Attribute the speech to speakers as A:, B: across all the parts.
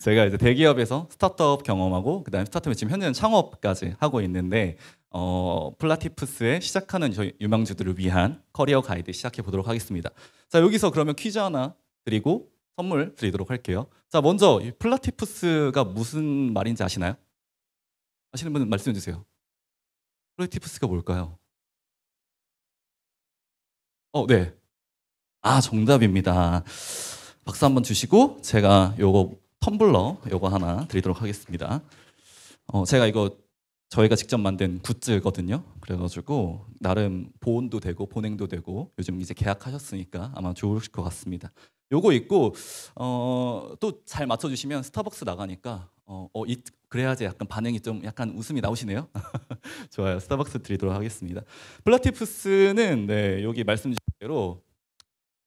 A: 제가 이제 대기업에서 스타트업 경험하고 그다음에 스타트업에 지금 현재는 창업까지 하고 있는데 플라티푸스의 시작하는 저희 유망주들을 위한 커리어 가이드 시작해 보도록 하겠습니다. 자, 여기서 그러면 퀴즈 하나 드리고 선물 드리도록 할게요. 자, 먼저 이 플라티푸스가 무슨 말인지 아시나요? 아시는 분 말씀해 주세요. 플라티푸스가 뭘까요? 네. 아, 정답입니다. 박수 한번 주시고 제가 요거 텀블러 요거 하나 드리도록 하겠습니다. 제가 이거 저희가 직접 만든 굿즈거든요. 그래가지고 나름 보온도 되고 보냉도 되고 요즘 이제 계약하셨으니까 아마 좋으실 것 같습니다. 요거 있고 또 잘 맞춰주시면 스타벅스 나가니까 그래야지 약간 반응이 좀 약간 웃음이 나오시네요. 좋아요. 스타벅스 드리도록 하겠습니다. 플라티푸스는 네, 여기 말씀 주신 대로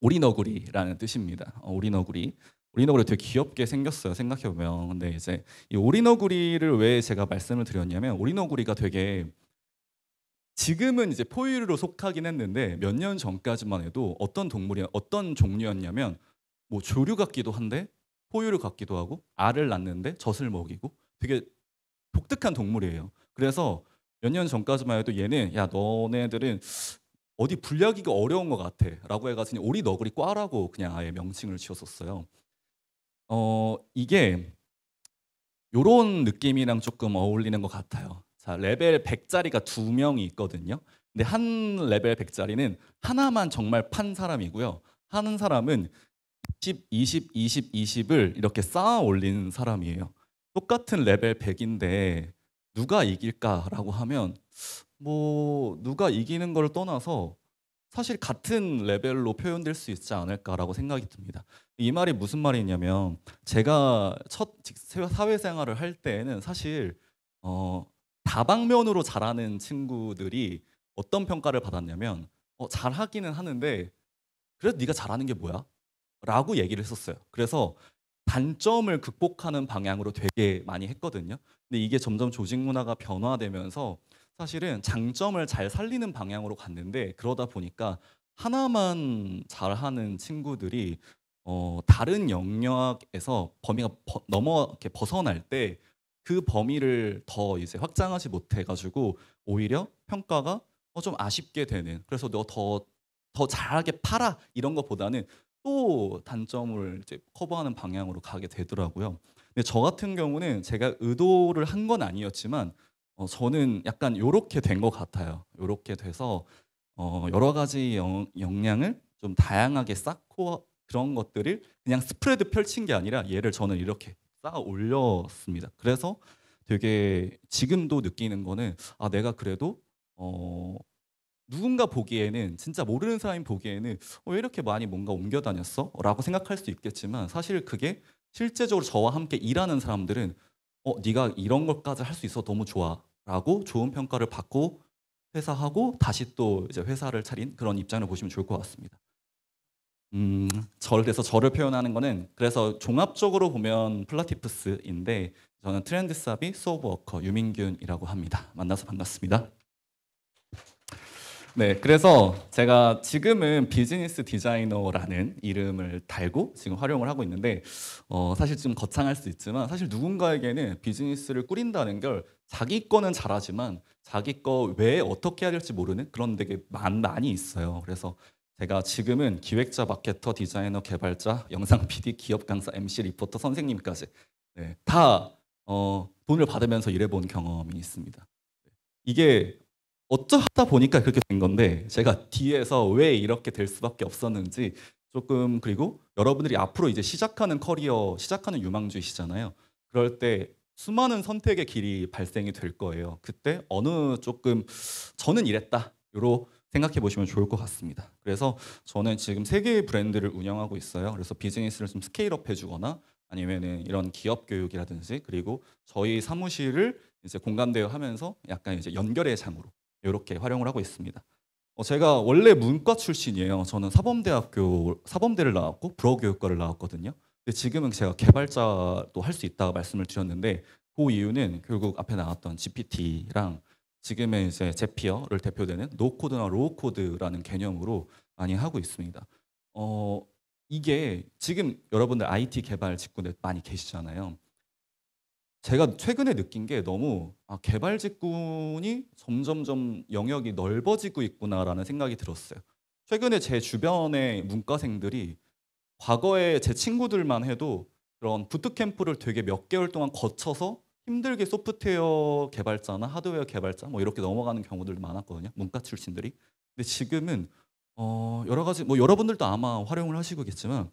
A: 오리너구리라는 뜻입니다. 오리너구리. 오리너구리 되게 귀엽게 생겼어요. 생각해 보면. 근데 이제 이 오리너구리를 왜 제가 말씀을 드렸냐면 오리너구리가 되게 지금은 이제 포유류로 속하긴 했는데 몇 년 전까지만 해도 어떤 동물이 어떤 종류였냐면 뭐 조류 같기도 한데 포유류 같기도 하고 알을 낳는데 젖을 먹이고 되게 독특한 동물이에요. 그래서 몇 년 전까지만 해도 얘는 야 너네들은 어디 분리하기가 어려운 것 같아라고 해가지고 오리너구리 과라고 그냥 아예 명칭을 지었었어요. 이게 요런 느낌이랑 조금 어울리는 것 같아요. 자, 레벨 100짜리가 두 명이 있거든요. 근데 한 레벨 100짜리는 하나만 정말 판 사람이고요. 하는 사람은 10, 20, 20, 20을 이렇게 쌓아 올리는 사람이에요. 똑같은 레벨 100인데 누가 이길까라고 하면 뭐 누가 이기는 걸 떠나서 사실 같은 레벨로 표현될 수 있지 않을까라고 생각이 듭니다. 이 말이 무슨 말이냐면 제가 첫 사회생활을 할 때에는 사실 어, 다방면으로 잘하는 친구들이 어떤 평가를 받았냐면 잘하기는 하는데 그래도 네가 잘하는 게 뭐야? 라고 얘기를 했었어요. 그래서 단점을 극복하는 방향으로 되게 많이 했거든요. 근데 이게 점점 조직 문화가 변화되면서 사실은 장점을 잘 살리는 방향으로 갔는데 그러다 보니까 하나만 잘하는 친구들이 다른 영역에서 범위가 이렇게 벗어날 때 그 범위를 더 이제 확장하지 못해 가지고 오히려 평가가 좀 아쉽게 되는 그래서 너 더 잘하게 팔아 이런 것보다는 또 단점을 이제 커버하는 방향으로 가게 되더라고요. 근데 저 같은 경우는 제가 의도를 한 건 아니었지만 저는 약간 요렇게 된 것 같아요. 요렇게 돼서 여러 가지 역량을 좀 다양하게 쌓고 그런 것들을 그냥 스프레드 펼친 게 아니라 얘를 저는 이렇게 쌓아 올렸습니다. 그래서 되게 지금도 느끼는 거는 내가 그래도 어 누군가 보기에는 진짜 모르는 사람이 보기에는 '왜 이렇게 많이 뭔가 옮겨 다녔어?' 라고 생각할 수 있겠지만 사실 그게 실제적으로 저와 함께 일하는 사람들은 네가 이런 것까지 할 수 있어 너무 좋아.'라고 좋은 평가를 받고 퇴사하고 다시 또 이제 회사를 차린 그런 입장을 보시면 좋을 것 같습니다. 음 그래서 저를 표현하는 거는 그래서 종합적으로 보면 플라티푸스인데 저는 트렌드사비 수어브워커 유민균이라고 합니다. 만나서 반갑습니다. 네, 그래서 제가 지금은 비즈니스 디자이너라는 이름을 달고 지금 활용을 하고 있는데 사실 좀 거창할 수 있지만 사실 누군가에게는 비즈니스를 꾸린다는 걸 자기 거는 잘하지만 자기 거 외에 어떻게 해야 될지 모르는 그런 되게 많이 있어요. 그래서 제가 지금은 기획자, 마케터, 디자이너, 개발자, 영상 PD, 기업 강사, MC, 리포터, 선생님까지 네, 다 돈을 받으면서 일해본 경험이 있습니다. 이게 어쩌다 보니까 그렇게 된 건데 제가 뒤에서 왜 이렇게 될 수밖에 없었는지 조금 그리고 여러분들이 앞으로 이제 시작하는 커리어, 시작하는 유망주이시잖아요. 그럴 때 수많은 선택의 길이 발생이 될 거예요. 그때 어느 조금 '저는 이랬다.' 요로 생각해 보시면 좋을 것 같습니다. 그래서 저는 지금 3 개의 브랜드를 운영하고 있어요. 그래서 비즈니스를 좀 스케일업 해 주거나 아니면은 이런 기업 교육이라든지 그리고 저희 사무실을 이제 공감대여 하면서 약간 이제 연결의 장으로 요렇게 활용을 하고 있습니다. 제가 원래 문과 출신이에요. 저는 사범대를 나왔고 불어교육과를 나왔거든요. 근데 지금은 제가 개발자도 할 수 있다고 말씀을 드렸는데 그 이유는 결국 앞에 나왔던 GPT랑 지금의 이제 제피어를 대표되는 노 코드나 로우 코드라는 개념으로 많이 하고 있습니다. 어 이게 지금 여러분들 IT 개발 직군에 많이 계시잖아요. 제가 최근에 느낀 게 너무 '아 개발 직군이 점점점 영역이 넓어지고 있구나.'라는 생각이 들었어요. 최근에 제 주변의 문과생들이 과거에 제 친구들만 해도 그런 부트캠프를 되게 몇 개월 동안 거쳐서 힘들게 소프트웨어 개발자나 하드웨어 개발자 뭐 이렇게 넘어가는 경우들도 많았거든요, 문과 출신들이. 근데 지금은 여러 가지 뭐 여러분들도 아마 활용을 하시겠지만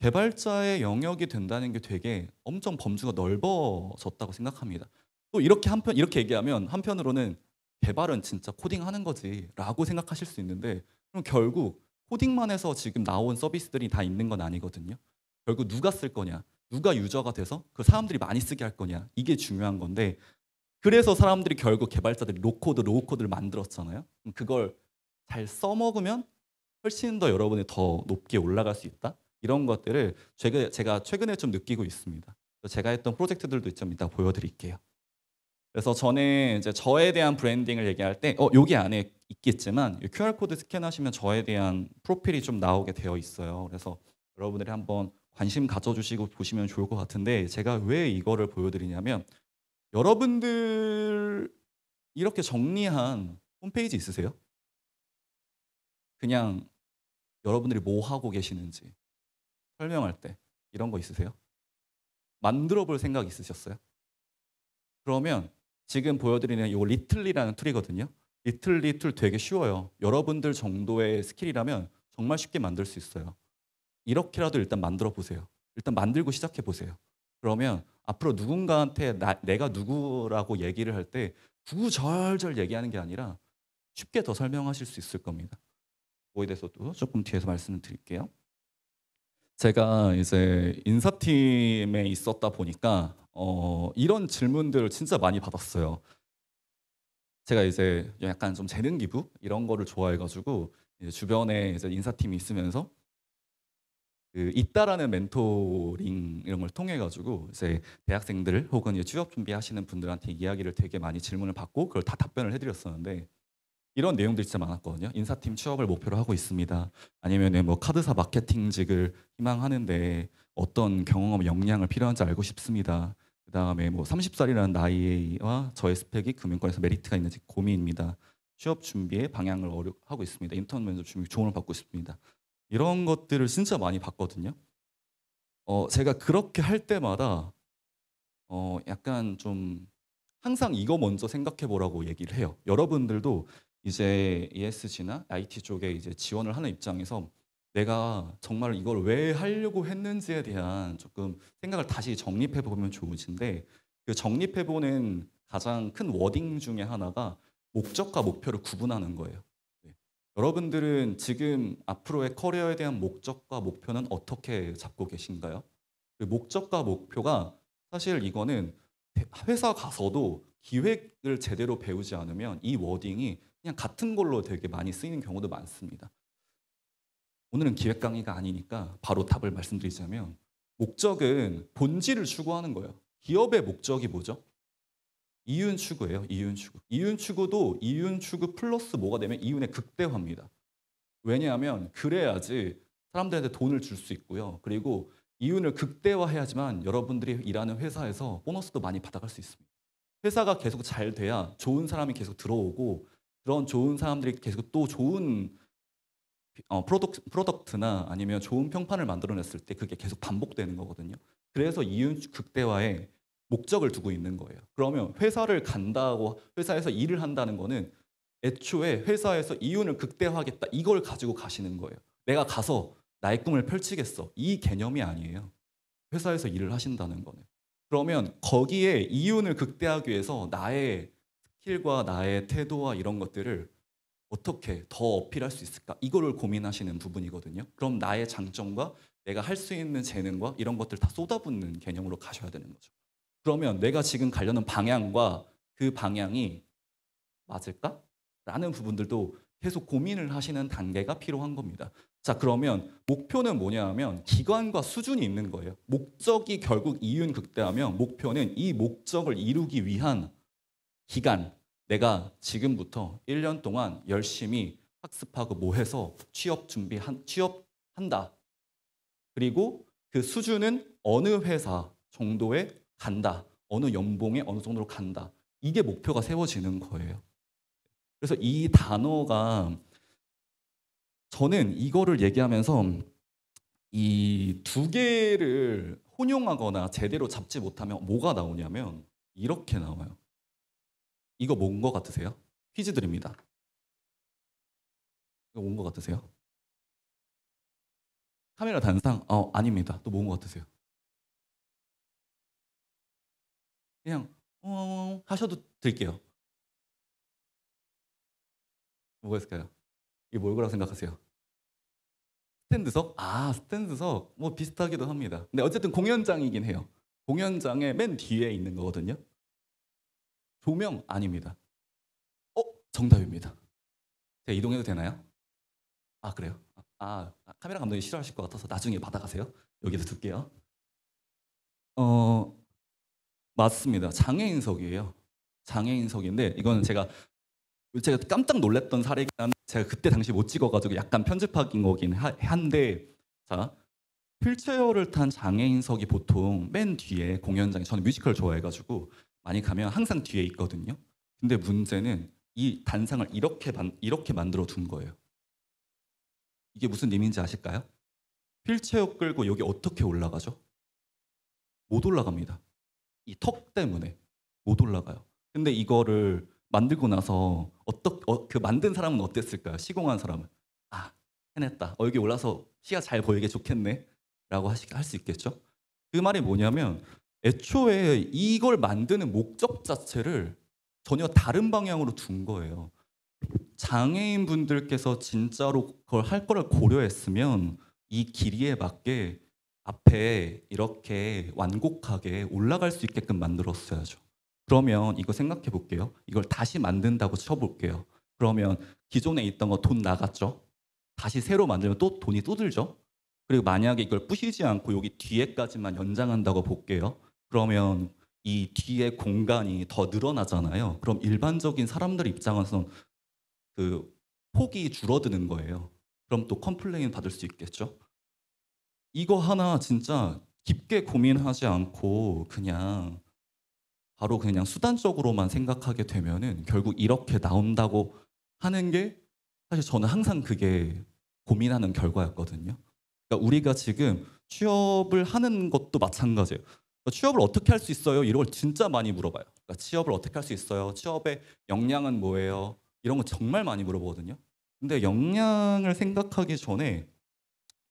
A: 개발자의 영역이 된다는 게 되게 엄청 범주가 넓어졌다고 생각합니다. 또 이렇게 얘기하면 한편으로는 '개발은 진짜 코딩하는 거지.'라고 생각하실 수 있는데 그럼 결국 코딩만 해서 지금 나온 서비스들이 다 있는 건 아니거든요. 결국 누가 쓸 거냐, 누가 유저가 돼서 그 사람들이 많이 쓰게 할 거냐 이게 중요한 건데 그래서 사람들이 결국 개발자들이 로코드, 로우코드를 만들었잖아요. 그럼 그걸 잘 써먹으면 훨씬 더 여러분이 더 높게 올라갈 수 있다. 이런 것들을 제가 최근에 좀 느끼고 있습니다. 그래서 제가 했던 프로젝트들도 좀 이따 보여드릴게요. 그래서 저는 이제 저에 대한 브랜딩을 얘기할 때 여기 안에 있겠지만 이 QR코드 스캔하시면 저에 대한 프로필이 좀 나오게 되어 있어요. 그래서 여러분들이 한번 관심 가져주시고 보시면 좋을 것 같은데 제가 왜 이거를 보여드리냐면 여러분들 이렇게 정리한 홈페이지 있으세요? 그냥 여러분들이 뭐 하고 계시는지 설명할 때 이런 거 있으세요? 만들어 볼 생각 있으셨어요? 그러면 지금 보여드리는 이 리틀리라는 툴이거든요. 리틀리 툴 되게 쉬워요. 여러분들 정도의 스킬이라면 정말 쉽게 만들 수 있어요. 이렇게라도 일단 만들어 보세요. 일단 만들고 시작해 보세요. 그러면 앞으로 누군가한테 내가 누구라고 얘기를 할 때 구구절절 얘기하는 게 아니라 쉽게 더 설명하실 수 있을 겁니다. 그거에 대해서도 조금 뒤에서 말씀을 드릴게요. 제가 이제 인사팀에 있었다 보니까 이런 질문들을 진짜 많이 받았어요. 제가 이제 약간 좀 재능 기부 이런 거를 좋아해 가지고 이제 주변에 이제 인사팀이 있으면서 그 있다라는 멘토링 이런 걸 통해 가지고 이제 대학생들 혹은 이제 취업 준비하시는 분들한테 이야기를 되게 많이 질문을 받고 그걸 다 답변을 해 드렸었는데 이런 내용들이 진짜 많았거든요. 인사팀 취업을 목표로 하고 있습니다. 아니면은 뭐 카드사 마케팅직을 희망하는데 어떤 경험, 역량을 필요한지 알고 싶습니다. 그다음에 뭐 30살이라는 나이와 저의 스펙이 금융권에서 메리트가 있는지 고민입니다. 취업 준비에 방향을 하고 있습니다. 인턴 면접 준비 조언을 받고 싶습니다. 이런 것들을 진짜 많이 봤거든요. 제가 그렇게 할 때마다 약간 좀 항상 이거 먼저 생각해 보라고 얘기를 해요. 여러분들도 이제 ESG나 IT 쪽에 이제 지원을 하는 입장에서 내가 정말 이걸 왜 하려고 했는지에 대한 조금 생각을 다시 정립해 보면 좋으신데 그 정립해 보는 가장 큰 워딩 중에 하나가 목적과 목표를 구분하는 거예요. 네. 여러분들은 지금 앞으로의 커리어에 대한 목적과 목표는 어떻게 잡고 계신가요? 그 목적과 목표가 사실 이거는 회사 가서도 기획을 제대로 배우지 않으면 이 워딩이 그냥 같은 걸로 되게 많이 쓰이는 경우도 많습니다. 오늘은 기획 강의가 아니니까 바로 답을 말씀드리자면 목적은 본질을 추구하는 거예요. 기업의 목적이 뭐죠? 이윤 추구예요. 이윤 추구. 이윤 추구도 이윤 추구 플러스 뭐가 되면 이윤의 극대화입니다. 왜냐하면 그래야지 사람들한테 돈을 줄 수 있고요. 그리고 이윤을 극대화해야지만 여러분들이 일하는 회사에서 보너스도 많이 받아갈 수 있습니다. 회사가 계속 잘 돼야 좋은 사람이 계속 들어오고 그런 좋은 사람들이 계속 또 좋은 프로덕트나 아니면 좋은 평판을 만들어냈을 때 그게 계속 반복되는 거거든요. 그래서 이윤 극대화에 목적을 두고 있는 거예요. 그러면 회사를 간다고 회사에서 일을 한다는 거는 애초에 회사에서 이윤을 극대화하겠다 이걸 가지고 가시는 거예요. 내가 가서 나의 꿈을 펼치겠어. 이 개념이 아니에요. 회사에서 일을 하신다는 거는. 그러면 거기에 이윤을 극대화하기 위해서 나의 스킬과 나의 태도와 이런 것들을 어떻게 더 어필할 수 있을까? 이거를 고민하시는 부분이거든요. 그럼 나의 장점과 내가 할 수 있는 재능과 이런 것들 다 쏟아붓는 개념으로 가셔야 되는 거죠. 그러면 내가 지금 가려는 방향과 그 방향이 맞을까? 라는 부분들도 계속 고민을 하시는 단계가 필요한 겁니다. 자, 그러면 목표는 뭐냐 하면 기관과 수준이 있는 거예요. 목적이 결국 이윤 극대화면 목표는 이 목적을 이루기 위한 기간, 내가 지금부터 1년 동안 열심히 학습하고 뭐 해서 취업한다. 그리고 그 수준은 어느 회사 정도에 간다. 어느 연봉에 어느 정도로 간다. 이게 목표가 세워지는 거예요. 그래서 이 단어가 저는 이거를 얘기하면서 이 두 개를 혼용하거나 제대로 잡지 못하면 뭐가 나오냐면 이렇게 나와요. 이거 뭔 거 같으세요? 퀴즈 드립니다. 이거 뭔 거 같으세요? 카메라 단상? 아닙니다. 또 뭔 거 같으세요? 그냥 하셔도 될게요. 뭐가 있을까요? 이게 뭘 거라고 생각하세요? 스탠드석? 스탠드석. 뭐 비슷하기도 합니다. 근데 어쨌든 공연장이긴 해요. 공연장의 맨 뒤에 있는 거거든요. 조명 아닙니다. 어, 정답입니다. 제가 이동해도 되나요? 그래요? 카메라 감독이 싫어하실 것 같아서 나중에 받아가세요. 여기서 둘게요. 어, 맞습니다. 장애인석이에요. 장애인석인데 이거는 제가 깜짝 놀랐던 사례긴 한데 제가 그때 당시 못 찍어가지고 약간 편집한 거긴 한데 자 휠체어를 탄 장애인석이 보통 맨 뒤에 공연장에 저는 뮤지컬 좋아해가지고 많이 가면 항상 뒤에 있거든요. 근데 문제는 이 단상을 이렇게 만들어 둔 거예요. 이게 무슨 의미인지 아실까요? 휠체어 끌고 여기 어떻게 올라가죠? 못 올라갑니다. 이 턱 때문에 못 올라가요. 근데 이거를 만들고 나서 그 만든 사람은 어땠을까요? 시공한 사람은 해냈다. 여기 올라서 시야 잘 보이게 좋겠네라고 할 수 있겠죠. 그 말이 뭐냐면 애초에 이걸 만드는 목적 자체를 전혀 다른 방향으로 둔 거예요. 장애인 분들께서 진짜로 그걸 할 거를 고려했으면 이 길이에 맞게 앞에 이렇게 완곡하게 올라갈 수 있게끔 만들었어야죠. 그러면 이거 생각해 볼게요. 이걸 다시 만든다고 쳐볼게요. 그러면 기존에 있던 거 돈 나갔죠? 다시 새로 만들면 또 돈이 또 들죠? 그리고 만약에 이걸 부시지 않고 여기 뒤에까지만 연장한다고 볼게요. 그러면 이 뒤에 공간이 더 늘어나잖아요. 그럼 일반적인 사람들 입장에서는 그 폭이 줄어드는 거예요. 그럼 또 컴플레인 받을 수 있겠죠? 이거 하나 진짜 깊게 고민하지 않고 바로 그냥 수단적으로만 생각하게 되면은 결국 이렇게 나온다고 하는 게 사실 저는 항상 그게 고민하는 결과였거든요. 그러니까 우리가 지금 취업을 하는 것도 마찬가지예요. 그러니까 취업을 어떻게 할 수 있어요? 이런 걸 진짜 많이 물어봐요. 그러니까 취업을 어떻게 할 수 있어요? 취업의 역량은 뭐예요? 이런 거 정말 많이 물어보거든요. 근데 역량을 생각하기 전에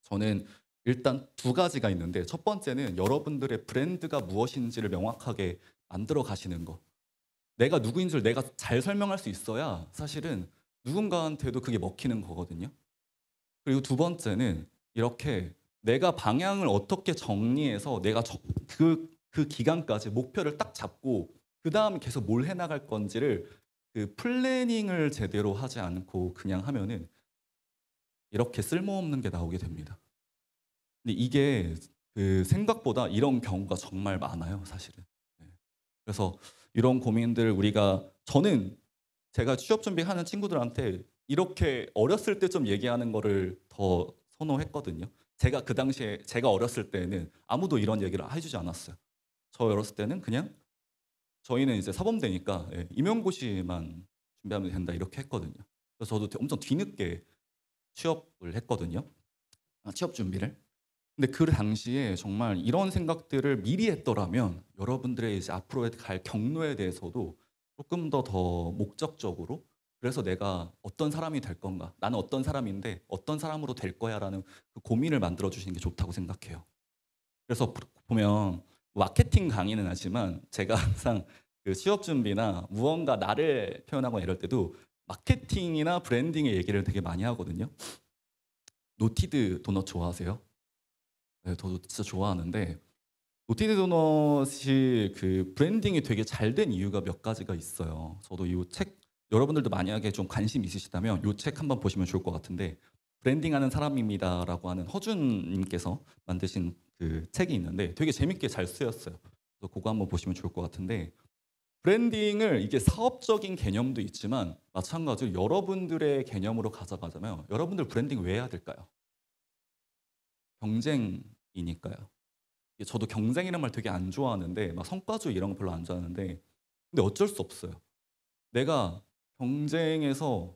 A: 저는 일단 두 가지가 있는데 첫 번째는 여러분들의 브랜드가 무엇인지를 명확하게 만들어 가시는 거. 내가 누구인 줄 내가 잘 설명할 수 있어야 사실은 누군가한테도 그게 먹히는 거거든요. 그리고 두 번째는 이렇게 내가 방향을 어떻게 정리해서 내가 그 기간까지 목표를 딱 잡고 그 다음 계속 뭘 해나갈 건지를 그 플래닝을 제대로 하지 않고 그냥 하면은 이렇게 쓸모없는 게 나오게 됩니다. 근데 이게 그 생각보다 이런 경우가 정말 많아요, 사실은. 네. 그래서 이런 고민들 저는 제가 취업 준비하는 친구들한테 이렇게 어렸을 때 좀 얘기하는 거를 더 선호했거든요. 제가 그 당시에 제가 어렸을 때는 아무도 이런 얘기를 해주지 않았어요. 저 어렸을 때는 그냥 저희는 이제 사범대니까 임용고시만 준비하면 된다 이렇게 했거든요. 그래서 저도 엄청 뒤늦게 취업을 했거든요. 취업 준비를. 근데 그 당시에 정말 이런 생각들을 미리 했더라면 여러분들의 이제 앞으로 갈 경로에 대해서도 조금 더 목적적으로 그래서 내가 어떤 사람이 될 건가? 나는 어떤 사람인데 어떤 사람으로 될 거야라는 그 고민을 만들어 주시는 게 좋다고 생각해요. 그래서 보면 마케팅 강의는 하지만 제가 항상 그 취업 준비나 무언가 나를 표현하거나 이럴 때도 마케팅이나 브랜딩의 얘기를 되게 많이 하거든요. 노티드 도넛 좋아하세요? 네, 저도 진짜 좋아하는데 노티드 도넛이 그 브랜딩이 되게 잘 된 이유가 몇 가지가 있어요. 저도 이 책 여러분들도 만약에 좀 관심 있으시다면 이 책 한번 보시면 좋을 것 같은데 브랜딩하는 사람입니다라고 하는 허준님께서 만드신 그 책이 있는데 되게 재밌게 잘 쓰였어요. 그래서 그거 한번 보시면 좋을 것 같은데 브랜딩을 이게 사업적인 개념도 있지만 마찬가지로 여러분들의 개념으로 가져가자면 여러분들 브랜딩 왜 해야 될까요? 경쟁 경쟁이니까요. 저도 경쟁이란 말 되게 안 좋아하는데 막 성과주의 이런 거 별로 안 좋아하는데 근데 어쩔 수 없어요. 내가 경쟁에서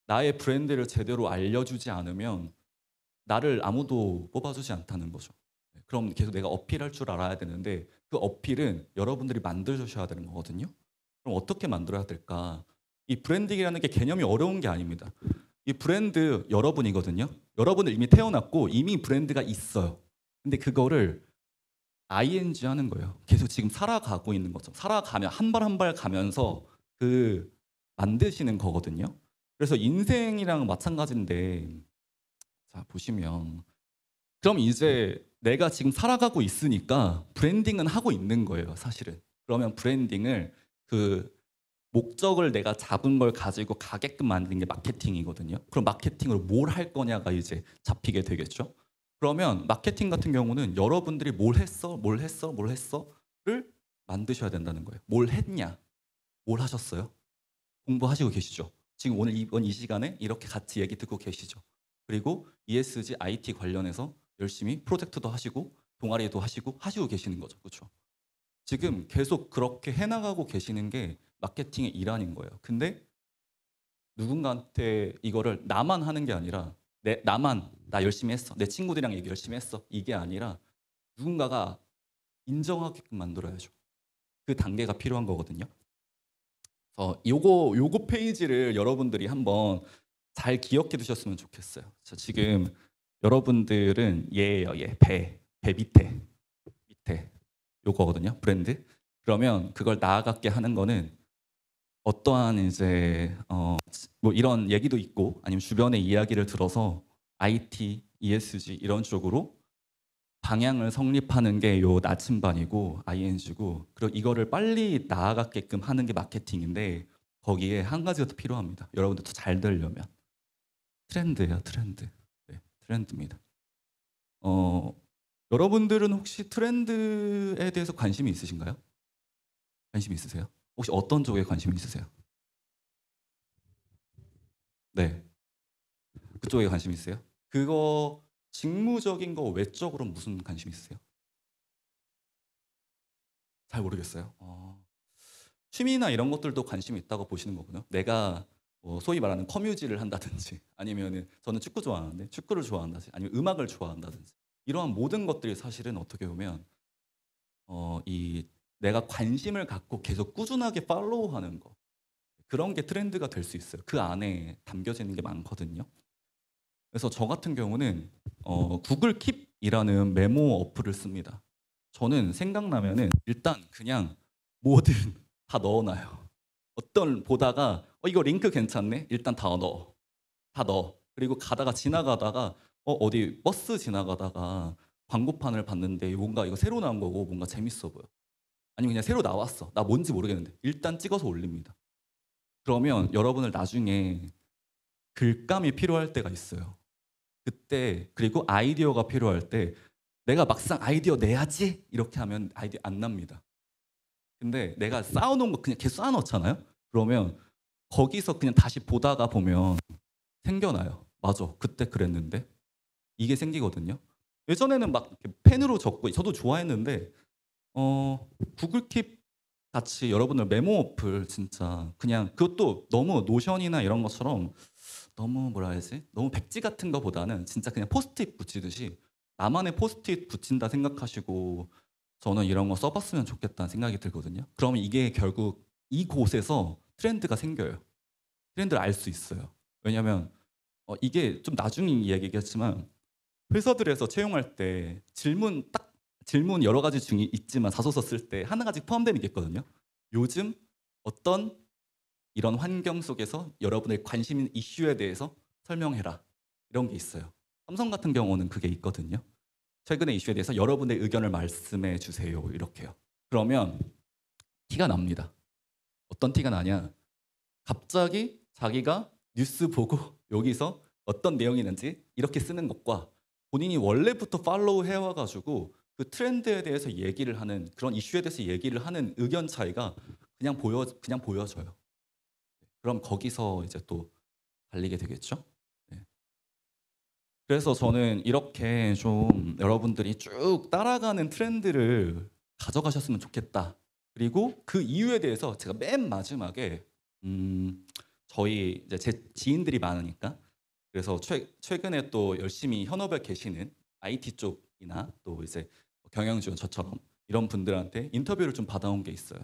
A: 나의 브랜드를 제대로 알려주지 않으면 나를 아무도 뽑아주지 않다는 거죠. 네, 그럼 계속 내가 어필할 줄 알아야 되는데 그 어필은 여러분들이 만들어 주셔야 되는 거거든요. 그럼 어떻게 만들어야 될까? 이 브랜딩이라는 게 개념이 어려운 게 아닙니다. 이 브랜드 여러분이거든요. 여러분은 이미 태어났고 이미 브랜드가 있어요. 근데 그거를 ing 하는 거예요. 계속 지금 살아가고 있는 거죠. 살아가면 한 발 한 발 가면서 그 만드시는 거거든요. 그래서 인생이랑 마찬가지인데 자 보시면 그럼 이제 내가 지금 살아가고 있으니까 브랜딩은 하고 있는 거예요, 사실은. 그러면 브랜딩을 그 목적을 내가 잡은 걸 가지고 가게끔 만드는 게 마케팅이거든요. 그럼 마케팅으로 뭘 할 거냐가 이제 잡히게 되겠죠. 그러면 마케팅 같은 경우는 여러분들이 뭘 했어, 뭘 했어, 뭘 했어를 만드셔야 된다는 거예요. 뭘 했냐, 뭘 하셨어요? 공부하시고 계시죠. 지금 오늘 이번 이 시간에 이렇게 같이 얘기 듣고 계시죠. 그리고 ESG IT 관련해서 열심히 프로젝트도 하시고 동아리도 하시고 계시는 거죠. 그렇죠? 지금 계속 그렇게 해나가고 계시는 게 마케팅의 일환인 거예요. 근데 누군가한테 이거를 나만 하는 게 아니라 나만 나 열심히 했어. 내 친구들이랑 얘기 열심히 했어. 이게 아니라 누군가가 인정하게끔 만들어야죠. 그 단계가 필요한 거거든요. 요거 페이지를 여러분들이 한번 잘 기억해 두셨으면 좋겠어요. 자, 지금 여러분들은 얘예요. 배 밑에 요거거든요. 브랜드. 그러면 그걸 나아가게 하는 거는 어떠한 이제 뭐 이런 얘기도 있고 아니면 주변의 이야기를 들어서 IT, ESG 이런 쪽으로 방향을 성립하는 게 요 나침반이고 ing고 그리고 이거를 빨리 나아가게끔 하는 게 마케팅인데 거기에 한 가지가 더 필요합니다. 여러분들도 잘 되려면 트렌드예요, 트렌드. 네, 트렌드입니다. 어, 여러분들은 혹시 트렌드에 대해서 관심이 있으신가요? 관심 있으세요? 혹시 어떤 쪽에 관심이 있으세요? 네, 그쪽에 관심 있으세요? 그거 직무적인 거 외적으로 무슨 관심 있으세요? 잘 모르겠어요. 취미나 이런 것들도 관심이 있다고 보시는 거군요. 내가 뭐 소위 말하는 커뮤지를 한다든지 아니면은 저는 축구 좋아하는데 축구를 좋아한다든지 아니면 음악을 좋아한다든지 이러한 모든 것들이 사실은 어떻게 보면 이 내가 관심을 갖고 계속 꾸준하게 팔로우하는 거 그런 게 트렌드가 될 수 있어요. 그 안에 담겨지는 게 많거든요. 그래서 저 같은 경우는 구글 킵이라는 메모 어플을 씁니다. 저는 생각나면은 일단 그냥 뭐든 다 넣어놔요. 어떤 보다가 이거 링크 괜찮네? 일단 다 넣어. 다 넣어. 그리고 가다가 지나가다가 어디 버스 지나가다가 광고판을 봤는데 뭔가 이거 새로 나온 거고 뭔가 재밌어 보여. 아니면 그냥 새로 나왔어. 나 뭔지 모르겠는데 일단 찍어서 올립니다. 그러면 여러분을 나중에 글감이 필요할 때가 있어요. 그때 그리고 아이디어가 필요할 때 내가 막상 아이디어 내야지 이렇게 하면 아이디어 안 납니다. 근데 내가 쌓아놓은 거 그냥 계속 쌓아놓잖아요. 그러면 거기서 그냥 다시 보다가 보면 생겨나요. 맞아, 그때 그랬는데 이게 생기거든요. 예전에는 막 이렇게 펜으로 적고 저도 좋아했는데 구글 킵 같이 여러분들 메모 어플 진짜 그냥 그것도 너무 노션이나 이런 것처럼 너무 뭐라 해야지? 너무 백지 같은 거보다는 진짜 그냥 포스트잇 붙이듯이 나만의 포스트잇 붙인다 생각하시고 저는 이런 거 써봤으면 좋겠다는 생각이 들거든요. 그러면 이게 결국 이곳에서 트렌드가 생겨요. 트렌드를 알 수 있어요. 왜냐하면 이게 좀 나중에 이야기겠지만 회사들에서 채용할 때 질문 여러 가지 중에 있지만 자소서 쓸 때 하나가지 포함되는 게 있거든요. 요즘 어떤 이런 환경 속에서 여러분의 관심 있는 이슈에 대해서 설명해라. 이런 게 있어요. 삼성 같은 경우는 그게 있거든요. 최근의 이슈에 대해서 여러분의 의견을 말씀해 주세요. 이렇게요. 그러면 티가 납니다. 어떤 티가 나냐? 갑자기 자기가 뉴스 보고 여기서 어떤 내용이 있는지 이렇게 쓰는 것과 본인이 원래부터 팔로우 해와가지고 그 트렌드에 대해서 얘기를 하는 그런 이슈에 대해서 얘기를 하는 의견 차이가 그냥 보여져요. 그럼 거기서 이제 또 갈리게 되겠죠. 네. 그래서 저는 이렇게 좀 여러분들이 쭉 따라가는 트렌드를 가져가셨으면 좋겠다. 그리고 그 이유에 대해서 제가 맨 마지막에 저희 이제 제 지인들이 많으니까 그래서 최근에 또 열심히 현업에 계시는 IT 쪽이나 또 이제 경영지원 저처럼 이런 분들한테 인터뷰를 좀 받아온 게 있어요.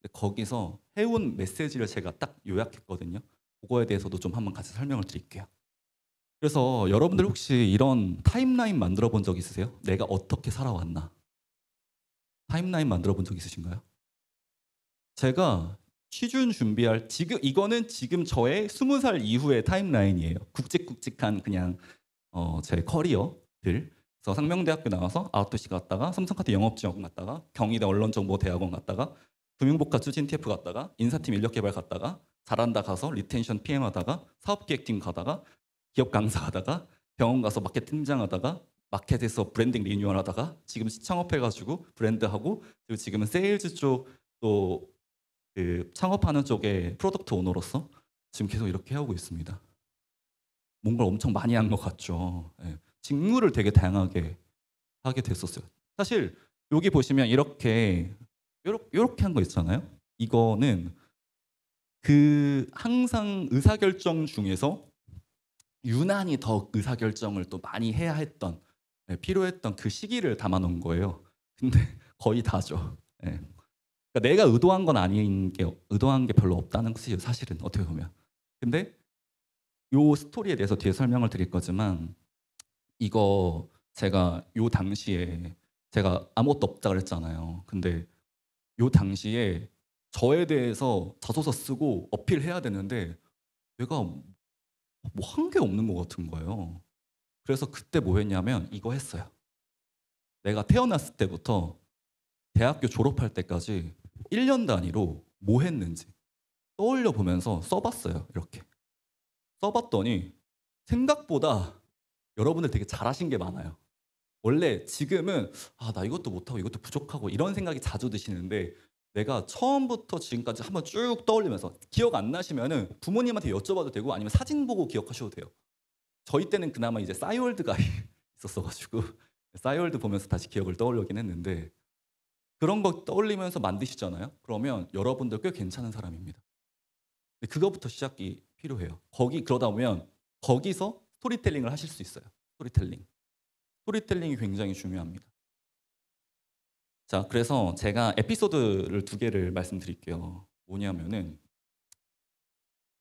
A: 근데 거기서 해온 메시지를 제가 딱 요약했거든요. 그거에 대해서도 좀 한번 같이 설명을 드릴게요. 그래서 여러분들 혹시 이런 타임라인 만들어 본 적 있으세요? 내가 어떻게 살아왔나? 타임라인 만들어 본 적 있으신가요? 제가 취준 준비할 이거는 지금 저의 20살 이후의 타임라인이에요. 굵직굵직한 그냥 제 커리어들. 그래서 상명대학교 나와서 아웃도시 갔다가 삼성카드 영업지원 갔다가 경희대 언론정보대학원 갔다가 금융복합 추진 TF 갔다가 인사팀 인력개발 갔다가 잘한다 가서 리텐션 PM 하다가 사업기획팀 가다가 기업 강사 하다가 병원 가서 마케팅 팀장 하다가 마켓에서 브랜딩 리뉴얼 하다가 지금 창업해가지고 브랜드하고 그리고 지금은 세일즈 쪽 또 그 창업하는 쪽에 프로덕트 오너로서 지금 계속 이렇게 하고 있습니다. 뭔가 엄청 많이 한 것 같죠. 예. 직무를 되게 다양하게 하게 됐었어요. 사실 여기 보시면 이렇게 한 거 있잖아요. 이거는 그 항상 의사결정 중에서 유난히 더 의사결정을 또 많이 해야 했던 필요했던 그 시기를 담아놓은 거예요. 근데 거의 다죠. 예. 그러니까 내가 의도한 건 아닌 게 의도한 게 별로 없다는 것이 사실은 어떻게 보면. 근데 요 스토리에 대해서 뒤에 설명을 드릴 거지만 이거 제가 요 당시에 제가 아무것도 없다 그랬잖아요. 근데 요 당시에 저에 대해서 자소서 쓰고 어필해야 되는데 내가 뭐 한 게 없는 것 같은 거예요. 그래서 그때 뭐 했냐면 이거 했어요. 내가 태어났을 때부터 대학교 졸업할 때까지 1년 단위로 뭐 했는지 떠올려 보면서 써봤어요. 이렇게 써봤더니 생각보다 여러분들 되게 잘하신 게 많아요. 원래 지금은 나 이것도 못하고 이것도 부족하고 이런 생각이 자주 드시는데 내가 처음부터 지금까지 한번 쭉 떠올리면서 기억 안 나시면은 부모님한테 여쭤봐도 되고 아니면 사진 보고 기억하셔도 돼요. 저희 때는 그나마 이제 싸이월드가 있었어가지고 싸이월드 보면서 다시 기억을 떠올리긴 했는데 그런 거 떠올리면서 만드시잖아요. 그러면 여러분들 꽤 괜찮은 사람입니다. 근데 그거부터 시작이 필요해요. 그러다 보면 거기서 스토리텔링을 하실 수 있어요. 스토리텔링이 굉장히 중요합니다. 자, 그래서 제가 에피소드를 2개를 말씀드릴게요. 뭐냐면은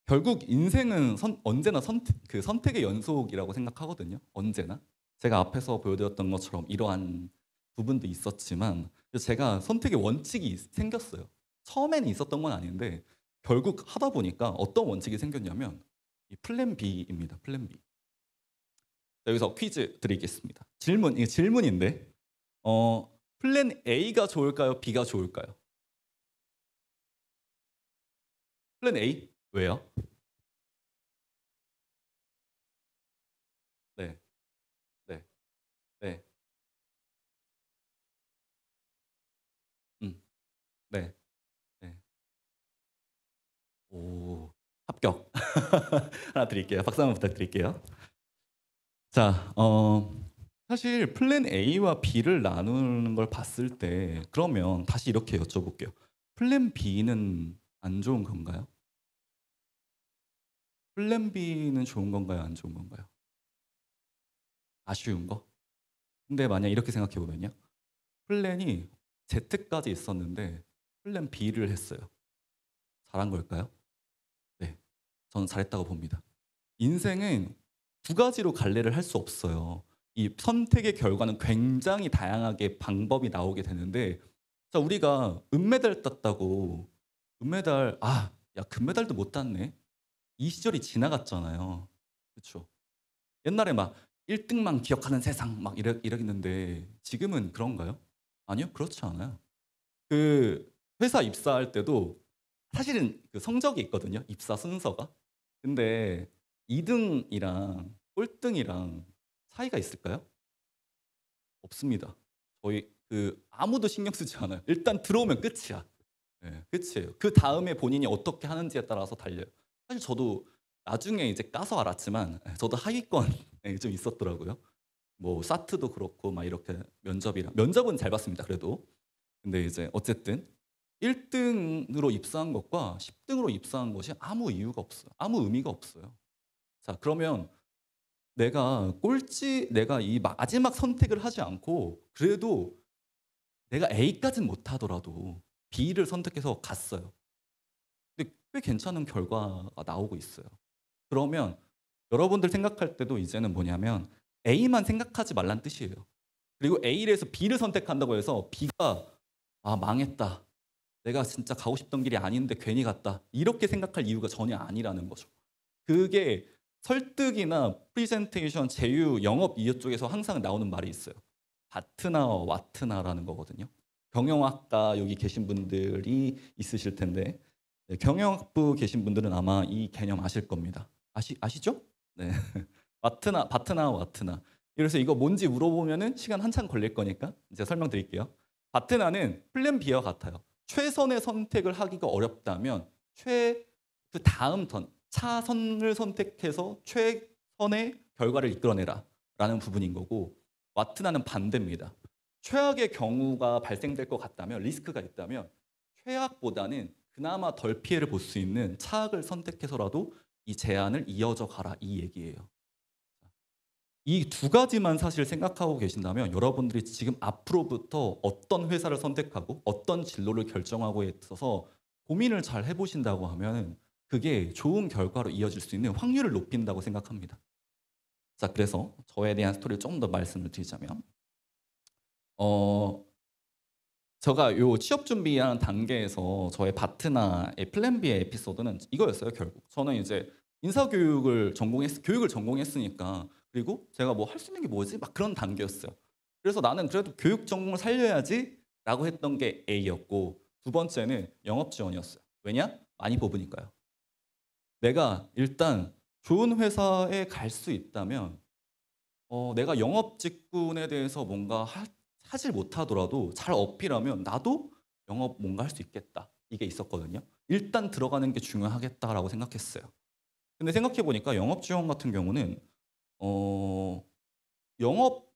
A: 결국 인생은 언제나 선택의 연속이라고 생각하거든요. 언제나. 제가 앞에서 보여드렸던 것처럼 이러한 부분도 있었지만 제가 선택의 원칙이 생겼어요. 처음에는 있었던 건 아닌데 결국 하다 보니까 어떤 원칙이 생겼냐면 이 플랜 B입니다. 플랜 B. 자, 여기서 퀴즈 드리겠습니다. 이게 질문인데 플랜 A가 좋을까요? B가 좋을까요? 플랜 A? 왜요? 네, 네, 네, 네, 네. 오, 합격. 하나 드릴게요. 박수 한번 부탁드릴게요. 자, 사실 플랜 A와 B를 나누는 걸 봤을 때 그러면 다시 이렇게 여쭤볼게요. 플랜 B는 안 좋은 건가요? 플랜 B는 좋은 건가요? 안 좋은 건가요? 아쉬운 거? 근데 만약 이렇게 생각해 보면요. 플랜이 Z까지 있었는데 플랜 B를 했어요. 잘한 걸까요? 네. 저는 잘했다고 봅니다. 인생은 2가지로 갈래를 할 수 없어요. 이 선택의 결과는 굉장히 다양하게 방법이 나오게 되는데 자, 우리가 은메달 땄다고 은메달 야 금메달도 못 땄네. 이 시절이 지나갔잖아요. 그렇죠? 옛날에 막 1등만 기억하는 세상 막 이러겠는데 지금은 그런가요? 아니요. 그렇지 않아요. 그 회사 입사할 때도 사실은 그 성적이 있거든요. 입사 순서가. 근데 2등이랑 꼴등이랑 차이가 있을까요? 없습니다. 저희 아무도 신경 쓰지 않아요. 일단 들어오면 끝이야. 예, 끝이에요. 그 다음에 본인이 어떻게 하는지에 따라서 달려요. 사실 저도 나중에 이제 까서 알았지만 저도 하위권 네, 좀 있었더라고요. 뭐 사트도 그렇고 막 이렇게 면접은 잘 봤습니다. 그래도. 근데 이제 어쨌든 1등으로 입사한 것과 10등으로 입사한 것이 아무 이유가 없어요. 아무 의미가 없어요. 자, 그러면 내가 이 마지막 선택을 하지 않고 그래도 내가 A까지는 못하더라도 B를 선택해서 갔어요. 근데 꽤 괜찮은 결과가 나오고 있어요. 그러면 여러분들 생각할 때도 이제는 뭐냐면 A만 생각하지 말란 뜻이에요. 그리고 A에서 B를 선택한다고 해서 B가 '아 망했다. 내가 진짜 가고 싶던 길이 아닌데 괜히 갔다.' 이렇게 생각할 이유가 전혀 아니라는 거죠. 그게 설득이나 프리젠테이션, 제휴, 영업 이쪽 에서 항상 나오는 말이 있어요. 바트나와 와트나라는 거거든요. 경영학과 여기 계신 분들이 있으실 텐데 네, 경영학부 계신 분들은 아마 이 개념 아실 겁니다. 아시죠? 네. 바트나 와트나. 그래서 이거 뭔지 물어보면은 시간 한참 걸릴 거니까 이제 설명드릴게요. 바트나는 플랜 B와 같아요. 최선의 선택을 하기가 어렵다면 그 다음 차선을 선택해서 최선의 결과를 이끌어내라라는 부분인 거고 와트나는 반대입니다. 최악의 경우가 발생될 것 같다면 리스크가 있다면 최악보다는 그나마 덜 피해를 볼 수 있는 차악을 선택해서라도 이 제안을 이어져 가라 이 얘기예요. 이 두 가지만 사실 생각하고 계신다면 여러분들이 지금 앞으로부터 어떤 회사를 선택하고 어떤 진로를 결정하고에 있어서 고민을 잘 해보신다고 하면 그게 좋은 결과로 이어질 수 있는 확률을 높인다고 생각합니다. 자, 그래서 저에 대한 스토리를 좀 더 말씀을 드리자면 어, 제가 요 취업 준비하는 단계에서 저의 파트너의 플랜 B의 에피소드는 이거였어요, 결국. 저는 이제 교육을 전공했으니까 그리고 제가 뭐 할 수 있는 게 뭐지? 막 그런 단계였어요. 그래서 나는 그래도 교육 전공을 살려야지라고 했던 게 A였고 두 번째는 영업 지원이었어요. 왜냐? 많이 뽑으니까요. 내가 일단 좋은 회사에 갈 수 있다면 내가 영업 직군에 대해서 뭔가 하질 못하더라도 잘 어필하면 나도 영업 뭔가 할 수 있겠다. 이게 있었거든요. 일단 들어가는 게 중요하겠다라고 생각했어요. 근데 생각해 보니까 영업 지원 같은 경우는 어 영업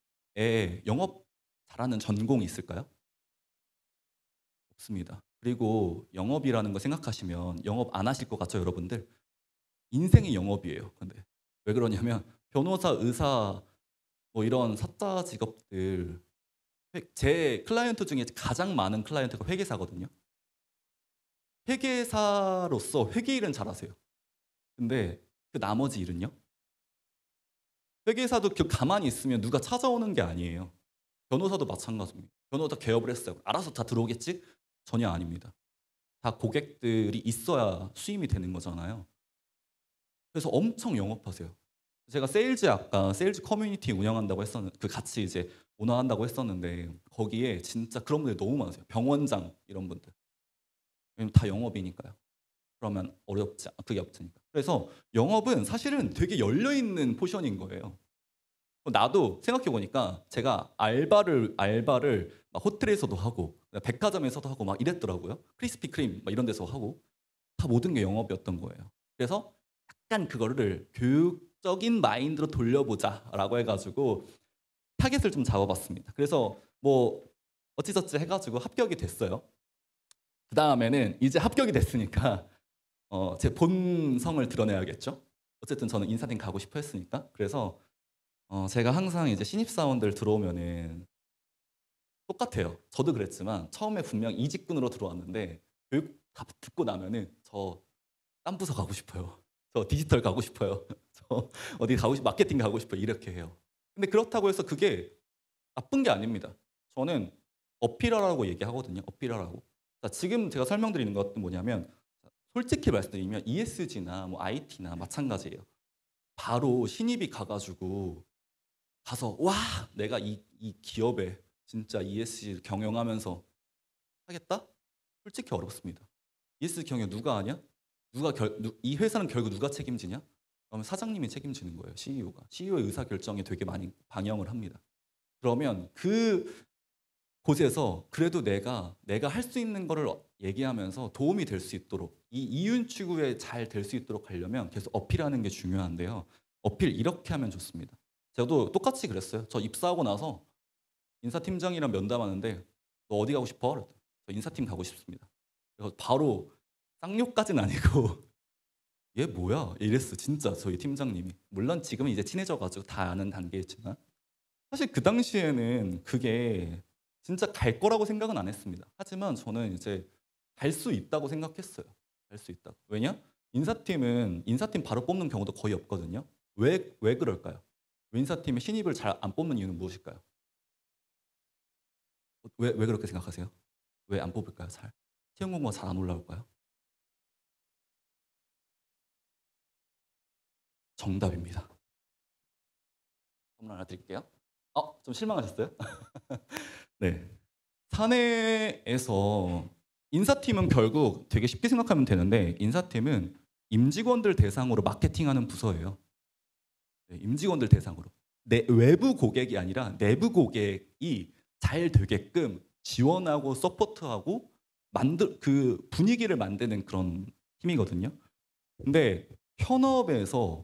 A: 잘하는 전공이 있을까요? 없습니다. 그리고 영업이라는 거 생각하시면 영업 안 하실 것 같죠, 여러분들? 인생이 영업이에요. 근데 왜 그러냐면 변호사, 의사 뭐 이런 사자 직업들 제 클라이언트 중에 가장 많은 클라이언트가 회계사거든요. 회계사로서 회계 일은 잘하세요. 근데 그 나머지 일은요? 회계사도 가만히 있으면 누가 찾아오는 게 아니에요. 변호사도 마찬가지입니다. 변호사 개업을 했어요. 알아서 다 들어오겠지? 전혀 아닙니다. 다 고객들이 있어야 수임이 되는 거잖아요. 그래서 엄청 영업하세요. 제가 아까 세일즈 커뮤니티 운영한다고 했었는데 그 같이 이제 오너한다고 했었는데 거기에 진짜 그런 분들이 너무 많으세요. 병원장 이런 분들. 왜냐면 다 영업이니까요. 그러면 그게 없으니까. 그래서 영업은 사실은 되게 열려 있는 포션인 거예요. 나도 생각해 보니까 제가 알바를 막 호텔에서도 하고 백화점에서도 하고 막 이랬더라고요. 크리스피 크림 막 이런 데서 하고 다 모든 게 영업이었던 거예요. 그래서 약간 그거를 교육적인 마인드로 돌려보자라고 해가지고 타겟을 좀 잡아봤습니다. 그래서 뭐 어찌저찌 해가지고 합격이 됐어요. 그 다음에는 이제 합격이 됐으니까 제 본성을 드러내야겠죠. 어쨌든 저는 인사팀 가고 싶어 했으니까. 그래서 제가 항상 이제 신입사원들 들어오면은 똑같아요. 저도 그랬지만 처음에 분명 이직군으로 들어왔는데 교육 다 듣고 나면은 저 딴 부서 가고 싶어요. 저 디지털 가고 싶어요. 저 어디 마케팅 가고 싶어요. 이렇게 해요. 근데 그렇다고 해서 그게 나쁜 게 아닙니다. 저는 어필하라고 얘기하거든요. 어필하라고. 자, 지금 제가 설명드리는 것은 뭐냐면 솔직히 말씀드리면 ESG나 뭐 IT나 마찬가지예요. 바로 신입이 가서 와 내가 이 기업에 진짜 ESG 경영하면서 하겠다? 솔직히 어렵습니다. ESG 경영 누가 하냐? 이 회사는 결국 누가 책임지냐? 그러면 사장님이 책임지는 거예요. CEO가. CEO의 의사 결정에 되게 많이 반영을 합니다. 그러면 그 곳에서 그래도 내가 할 수 있는 거를 얘기하면서 도움이 될 수 있도록 이 이윤 추구에 잘 될 수 있도록 하려면 계속 어필하는 게 중요한데요. 어필 이렇게 하면 좋습니다. 저도 똑같이 그랬어요. 저 입사하고 나서 인사팀장이랑 면담하는데 "너 어디 가고 싶어?" 그랬더니 "저 인사팀 가고 싶습니다." 그래서 바로 쌍욕까지는 아니고 "얘 뭐야?" 이랬어 진짜 저희 팀장님이. 물론 지금은 이제 친해져 가지고 다 아는 단계였지만 사실 그 당시에는 그게 진짜 갈 거라고 생각은 안 했습니다. 하지만 저는 이제 갈 수 있다고 생각했어요. 갈 수 있다고. 왜냐? 인사팀 바로 뽑는 경우도 거의 없거든요. 왜 그럴까요? 인사팀이 신입을 잘 안 뽑는 이유는 무엇일까요? 왜 그렇게 생각하세요? 왜 안 뽑을까요, 잘? 채용 공고가 잘 안 올라올까요? 정답입니다. 선물 하나 드릴게요. 좀 실망하셨어요? 네. 사내에서 인사팀은 결국 되게 쉽게 생각하면 되는데 인사팀은 임직원들 대상으로 마케팅하는 부서예요. 네, 임직원들 대상으로. 외부 고객이 아니라 내부 고객이 잘 되게끔 지원하고 서포트하고 그 분위기를 만드는 그런 팀이거든요. 근데 현업에서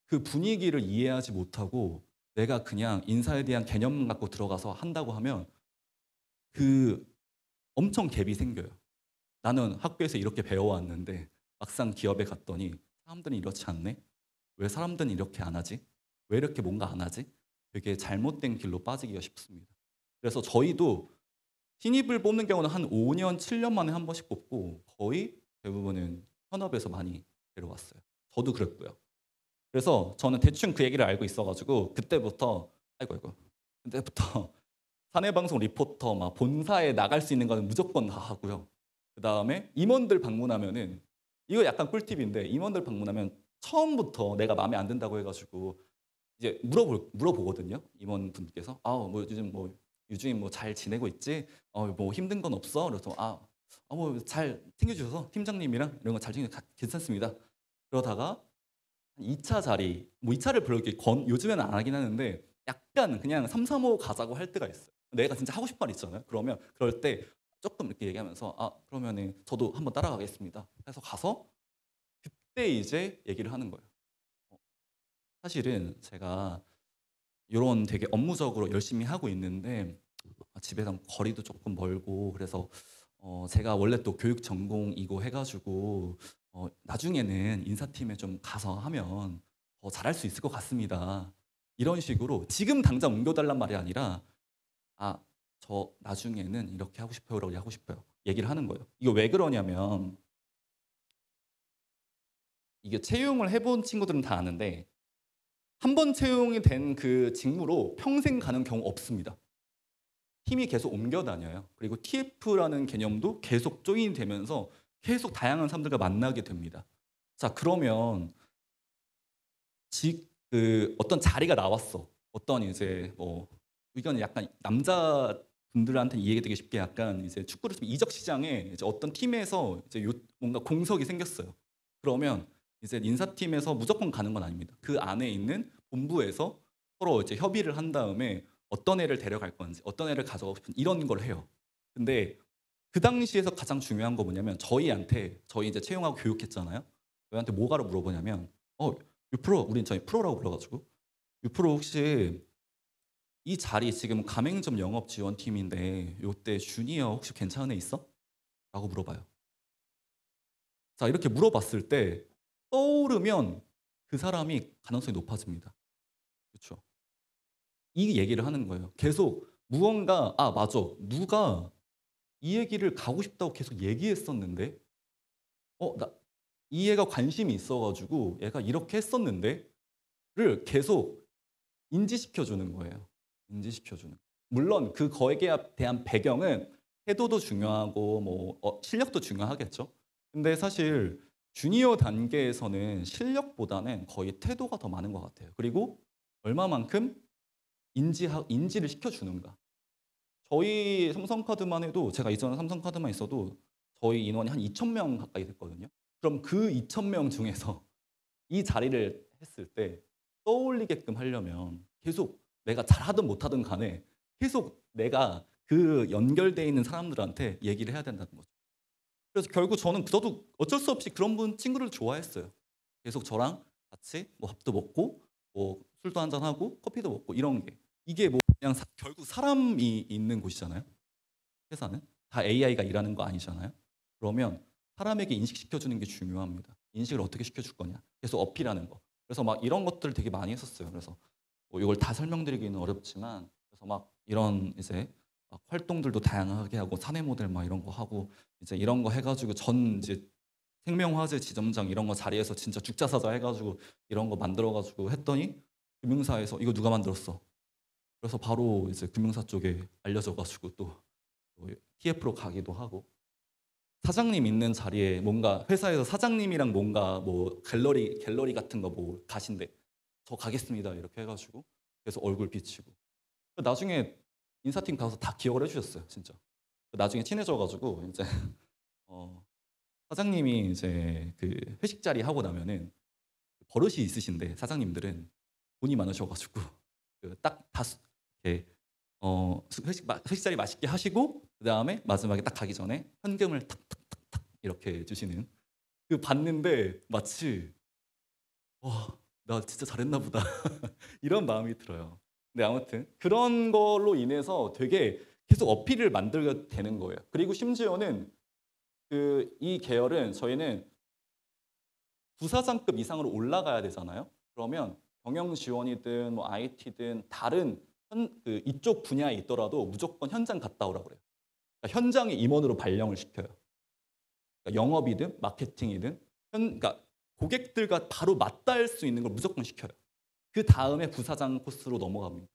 A: 그 분위기를 이해하지 못하고 내가 그냥 인사에 대한 개념 갖고 들어가서 한다고 하면 그 엄청 갭이 생겨요. 나는 학교에서 이렇게 배워왔는데 막상 기업에 갔더니 사람들은 이렇지 않네? 왜 사람들은 이렇게 안 하지? 왜 이렇게 뭔가 안 하지? 되게 잘못된 길로 빠지기가 쉽습니다. 그래서 저희도 신입을 뽑는 경우는 한 5년, 7년 만에 한 번씩 뽑고 거의 대부분은 현업에서 많이 데려왔어요. 저도 그랬고요. 그래서 저는 대충 그 얘기를 알고 있어가지고 그때부터 아이고 그때부터 사내방송 리포터 막 본사에 나갈 수 있는 거는 무조건 다 하고요. 그 다음에 임원들 방문하면은 이거 약간 꿀팁인데 임원들 방문하면 처음부터 내가 마음에 안 든다고 해가지고 이제 물어보거든요. 임원분께서 뭐 요즘 뭐 잘 지내고 있지? 뭐 힘든 건 없어? 그래서 뭐 잘 챙겨주셔서 팀장님이랑 이런 거 잘 챙겨 괜찮습니다. 그러다가 2차 자리, 뭐 2차를 별로 이렇게 요즘에는 안 하긴 하는데 약간 그냥 3, 3, 5 가자고 할 때가 있어요. 내가 진짜 하고 싶은 말 있잖아요. 그러면 그럴 때 조금 이렇게 얘기하면서 그러면은 저도 한번 따라가겠습니다. 해서 가서 그때 이제 얘기를 하는 거예요. 사실은 제가 요런 되게 업무적으로 열심히 하고 있는데 집에랑 거리도 조금 멀고 그래서 제가 원래 또 교육 전공이고 해 가지고 나중에는 인사팀에 좀 가서 하면 더 잘할 수 있을 것 같습니다. 이런 식으로 지금 당장 옮겨 달란 말이 아니라 저 나중에는 이렇게 하고 싶어요라고 하고 싶어요. 얘기를 하는 거예요. 이거 왜 그러냐면 이게 채용을 해본 친구들은 다 아는데 한 번 채용이 된 그 직무로 평생 가는 경우 없습니다. 팀이 계속 옮겨 다녀요. 그리고 TF라는 개념도 계속 조인이 되면서 계속 다양한 사람들과 만나게 됩니다. 자, 그러면 어떤 자리가 나왔어. 어떤 이제 뭐 이건 약간 남자분들한테 이해되기 쉽게 약간 이제 축구를 좀 이적 시장에 이제 어떤 팀에서 이제 뭔가 공석이 생겼어요. 그러면 이제 인사팀에서 무조건 가는 건 아닙니다. 그 안에 있는 본부에서 서로 이제 협의를 한 다음에 어떤 애를 데려갈 건지, 어떤 애를 가져가고 싶은지 이런 걸 해요. 근데 그 당시에서 가장 중요한 거 뭐냐면 저희 이제 채용하고 교육했잖아요. 저희한테 뭐가로 물어보냐면 유프로 우린 저희 프로라고 불러가지고 유프로 혹시 이 자리 지금 가맹점 영업 지원팀인데 요때 주니어 혹시 괜찮은 애 있어? 라고 물어봐요. 자, 이렇게 물어봤을 때 떠오르면 그 사람이 가능성이 높아집니다. 그렇죠? 이 얘기를 하는 거예요. 계속 무언가 맞아. 누가 이 얘기를 가고 싶다고 계속 얘기했었는데 나 이 애가 관심이 있어 가지고 얘가 이렇게 했었는데를 계속 인지시켜 주는 거예요. 인지시켜 주는. 물론 그 거기에 대한 배경은 태도도 중요하고 뭐 실력도 중요하겠죠. 근데 사실 주니어 단계에서는 실력보다는 거의 태도가 더 많은 것 같아요. 그리고 얼마만큼 인지를 시켜 주는가. 저희 삼성카드만 해도 제가 이전에 삼성카드만 있어도 저희 인원이 한 2,000명 가까이 됐거든요. 그럼 그 2,000명 중에서 이 자리를 했을 때 떠올리게끔 하려면 계속 내가 잘하든 못하든 간에 계속 내가 그 연결돼 있는 사람들한테 얘기를 해야 된다는 거죠. 그래서 결국 저도 어쩔 수 없이 그런 친구를 좋아했어요. 계속 저랑 같이 뭐 밥도 먹고 뭐 술도 한잔 하고 커피도 먹고 이런 게 이게 뭐 그냥 결국 사람이 있는 곳이잖아요. 회사는 다 AI가 일하는 거 아니잖아요. 그러면 사람에게 인식시켜 주는 게 중요합니다. 인식을 어떻게 시켜줄 거냐. 계속 어필하는 거. 그래서 막 이런 것들을 되게 많이 했었어요. 그래서 뭐 이걸 다 설명드리기는 어렵지만 그래서 막 이런 이제 막 활동들도 다양하게 하고 사내 모델 막 이런 거 하고 이제 이런 거 해가지고 전 이제 생명화재 지점장 이런 거 자리에서 진짜 죽자사자 해가지고 이런 거 만들어가지고 했더니 금융사에서 이거 누가 만들었어? 그래서 바로 이제 금융사 쪽에 알려져가지고 또 TF로 가기도 하고 사장님 있는 자리에 뭔가 회사에서 사장님이랑 뭔가 뭐 갤러리 같은 거 뭐 가신대 저 가겠습니다 이렇게 해가지고 그래서 얼굴 비치고 나중에 인사팀 가서 다 기억을 해주셨어요 진짜 나중에 친해져가지고 이제 사장님이 이제 그 회식 자리 하고 나면은 버릇이 있으신데 사장님들은 돈이 많으셔가지고 딱 다 이렇게 회식 자리 맛있게 하시고 그 다음에 마지막에 딱 가기 전에 현금을 탁탁탁탁 이렇게 주시는 그 봤는데 마치 와 나 진짜 잘했나 보다 이런 마음이 들어요. 근데 아무튼 그런 걸로 인해서 되게 계속 어필을 만들게 되는 거예요. 그리고 심지어는 이 계열은 저희는 부사장급 이상으로 올라가야 되잖아요. 그러면 경영 지원이든 뭐 IT든 다른 이쪽 분야에 있더라도 무조건 현장 갔다 오라고 그래요. 그러니까 현장에 임원으로 발령을 시켜요. 그러니까 영업이든 마케팅이든 그러니까 고객들과 바로 맞닿을 수 있는 걸 무조건 시켜요. 그 다음에 부사장 코스로 넘어갑니다.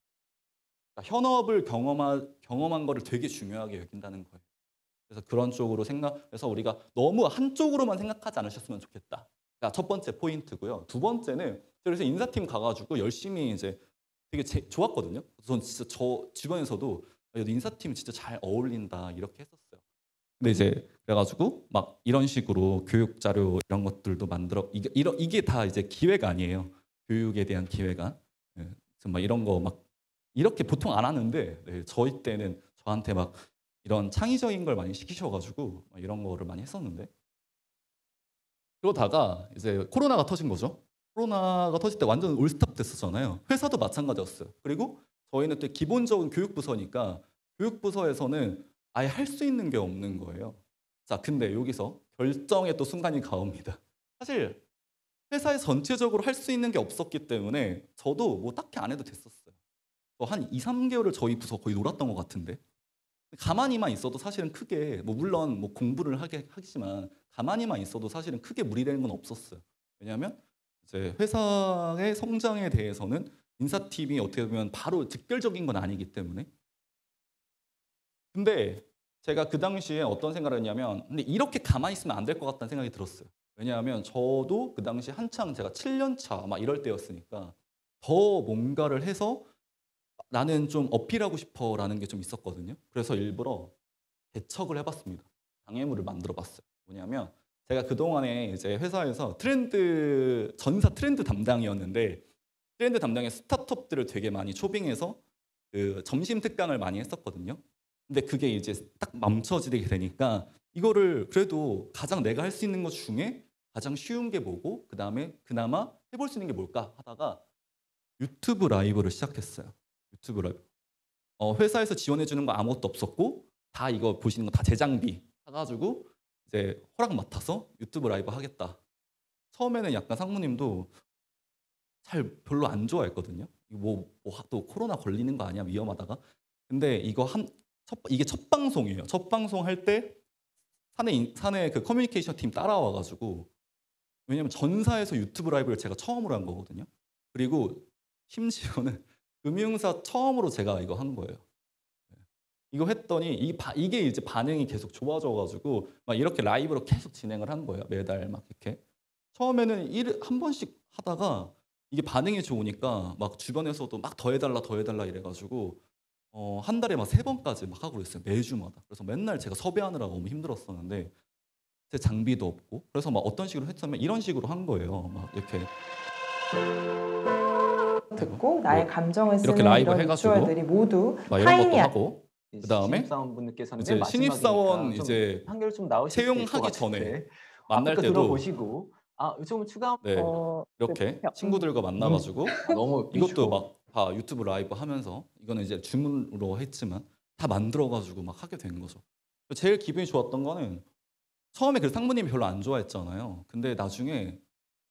A: 그러니까 현업을 경험한 거를 되게 중요하게 여긴다는 거예요. 그래서 그런 쪽으로 생각해서 우리가 너무 한쪽으로만 생각하지 않으셨으면 좋겠다. 그러니까 첫 번째 포인트고요. 두 번째는 그래서 인사팀 가가지고 열심히 이제 되게 좋았거든요. 전 진짜 저 주변에서도 인사팀 진짜 잘 어울린다 이렇게 했었어요. 근데 이제 그래가지고 막 이런 식으로 교육 자료 이런 것들도 만들어 이게 다 이제 기획 아니에요. 교육에 대한 기획안. 네, 막 이런 거 막 이렇게 보통 안 하는데 네, 저희 때는 저한테 막 이런 창의적인 걸 많이 시키셔가지고 막 이런 거를 많이 했었는데 그러다가 이제 코로나가 터진 거죠. 코로나가 터질 때 완전 올스탑 됐었잖아요. 회사도 마찬가지였어요. 그리고 저희는 또 기본적인 교육부서니까 교육부서에서는 아예 할 수 있는 게 없는 거예요. 자, 근데 여기서 결정의 또 순간이 가옵니다. 사실 회사에 전체적으로 할 수 있는 게 없었기 때문에 저도 뭐 딱히 안 해도 됐었어요. 한 2, 3개월을 저희 부서 거의 놀았던 것 같은데 가만히만 있어도 사실은 크게 뭐 물론 뭐 공부를 하겠지만 가만히만 있어도 사실은 크게 무리되는 건 없었어요. 왜냐하면 이제 회사의 성장에 대해서는 인사팀이 어떻게 보면 바로 직결적인 건 아니기 때문에 근데 제가 그 당시에 어떤 생각을 했냐면 근데 이렇게 가만히 있으면 안 될 것 같다는 생각이 들었어요. 왜냐하면 저도 그 당시 한창 제가 7년 차 막 이럴 때였으니까 더 뭔가를 해서 나는 좀 어필하고 싶어라는 게 좀 있었거든요. 그래서 일부러 대척을 해봤습니다. 장애물을 만들어봤어요. 뭐냐면 제가 그 동안에 이제 회사에서 전사 트렌드 담당이었는데 트렌드 담당의 스타트업들을 되게 많이 초빙해서 그 점심 특강을 많이 했었거든요. 근데 그게 이제 딱 멈춰지게 되니까 이거를 그래도 가장 내가 할 수 있는 것 중에 가장 쉬운 게 뭐고 그 다음에 그나마 해볼 수 있는 게 뭘까 하다가 유튜브 라이브를 시작했어요. 유튜브 라이브. 회사에서 지원해 주는 거 아무것도 없었고 다 이거 보시는 거 다 제장비 사가지고 이제 허락 맡아서 유튜브 라이브 하겠다. 처음에는 약간 상무님도 별로 안 좋아했거든요. 또 코로나 걸리는 거 아니야 위험하다가. 근데 이게 첫 방송이에요. 첫 방송 할 때 사내 그 커뮤니케이션 팀 따라와가지고 왜냐면 전사에서 유튜브 라이브를 제가 처음으로 한 거거든요. 그리고 심지어는 금융사 처음으로 제가 이거 한 거예요. 이거 했더니 이게 이제 반응이 계속 좋아져가지고 막 이렇게 라이브로 계속 진행을 한 거예요. 매달 막 이렇게. 처음에는 한 번씩 하다가 이게 반응이 좋으니까 막 주변에서도 막 더 해달라 이래가지고 한 달에 막 3번까지 막 하고 그랬어요. 매주마다. 그래서 맨날 제가 섭외하느라고 너무 힘들었었는데 제 장비도 없고 그래서 막 어떤 식으로 했냐면 이런 식으로 한 거예요. 막 이렇게
B: 듣고 나의 감정을
A: 이렇게
B: 쓰는
A: 라이브
B: 이런
A: 해가지고
B: 리추얼들이 모두
A: 막 이런 것도
B: 타인이
A: 하고 그다음에
C: 신입사원분들께서는
A: 이제 신입사원 이제
C: 한결 좀 나오실 수 있을
A: 채용하기
C: 것
A: 전에
C: 같은데
A: 만날
C: 앞에 거
A: 때도
C: 들어보시고 요즘 추가
A: 네.
B: 그
A: 이렇게
B: 벽
A: 친구들과 만나 가지고
C: 너무
A: 이것도 막 다 유튜브 라이브 하면서 이거는 이제 주문으로 했지만 다 만들어 가지고 막 하게 된 거죠. 제일 기분이 좋았던 거는 처음에 그 상무님이 별로 안 좋아했잖아요. 근데 나중에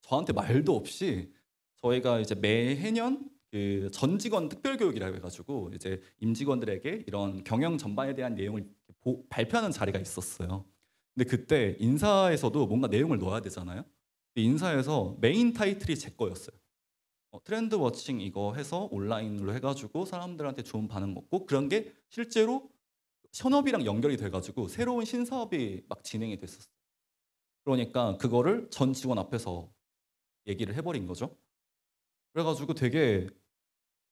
A: 저한테 말도 없이 저희가 이제 매해년 그 전 직원 특별 교육이라고 해 가지고 이제 임직원들에게 이런 경영 전반에 대한 내용을 발표하는 자리가 있었어요. 근데 그때 인사에서도 뭔가 내용을 넣어야 되잖아요. 인사에서 메인 타이틀이 제 거였어요. 트렌드 워칭 이거 해서 온라인으로 해 가지고 사람들한테 좋은 반응 얻고 그런 게 실제로 현업이랑 연결이 돼 가지고 새로운 신사업이 막 진행이 됐었어요. 그러니까 그거를 전 직원 앞에서 얘기를 해 버린 거죠. 그래 가지고 되게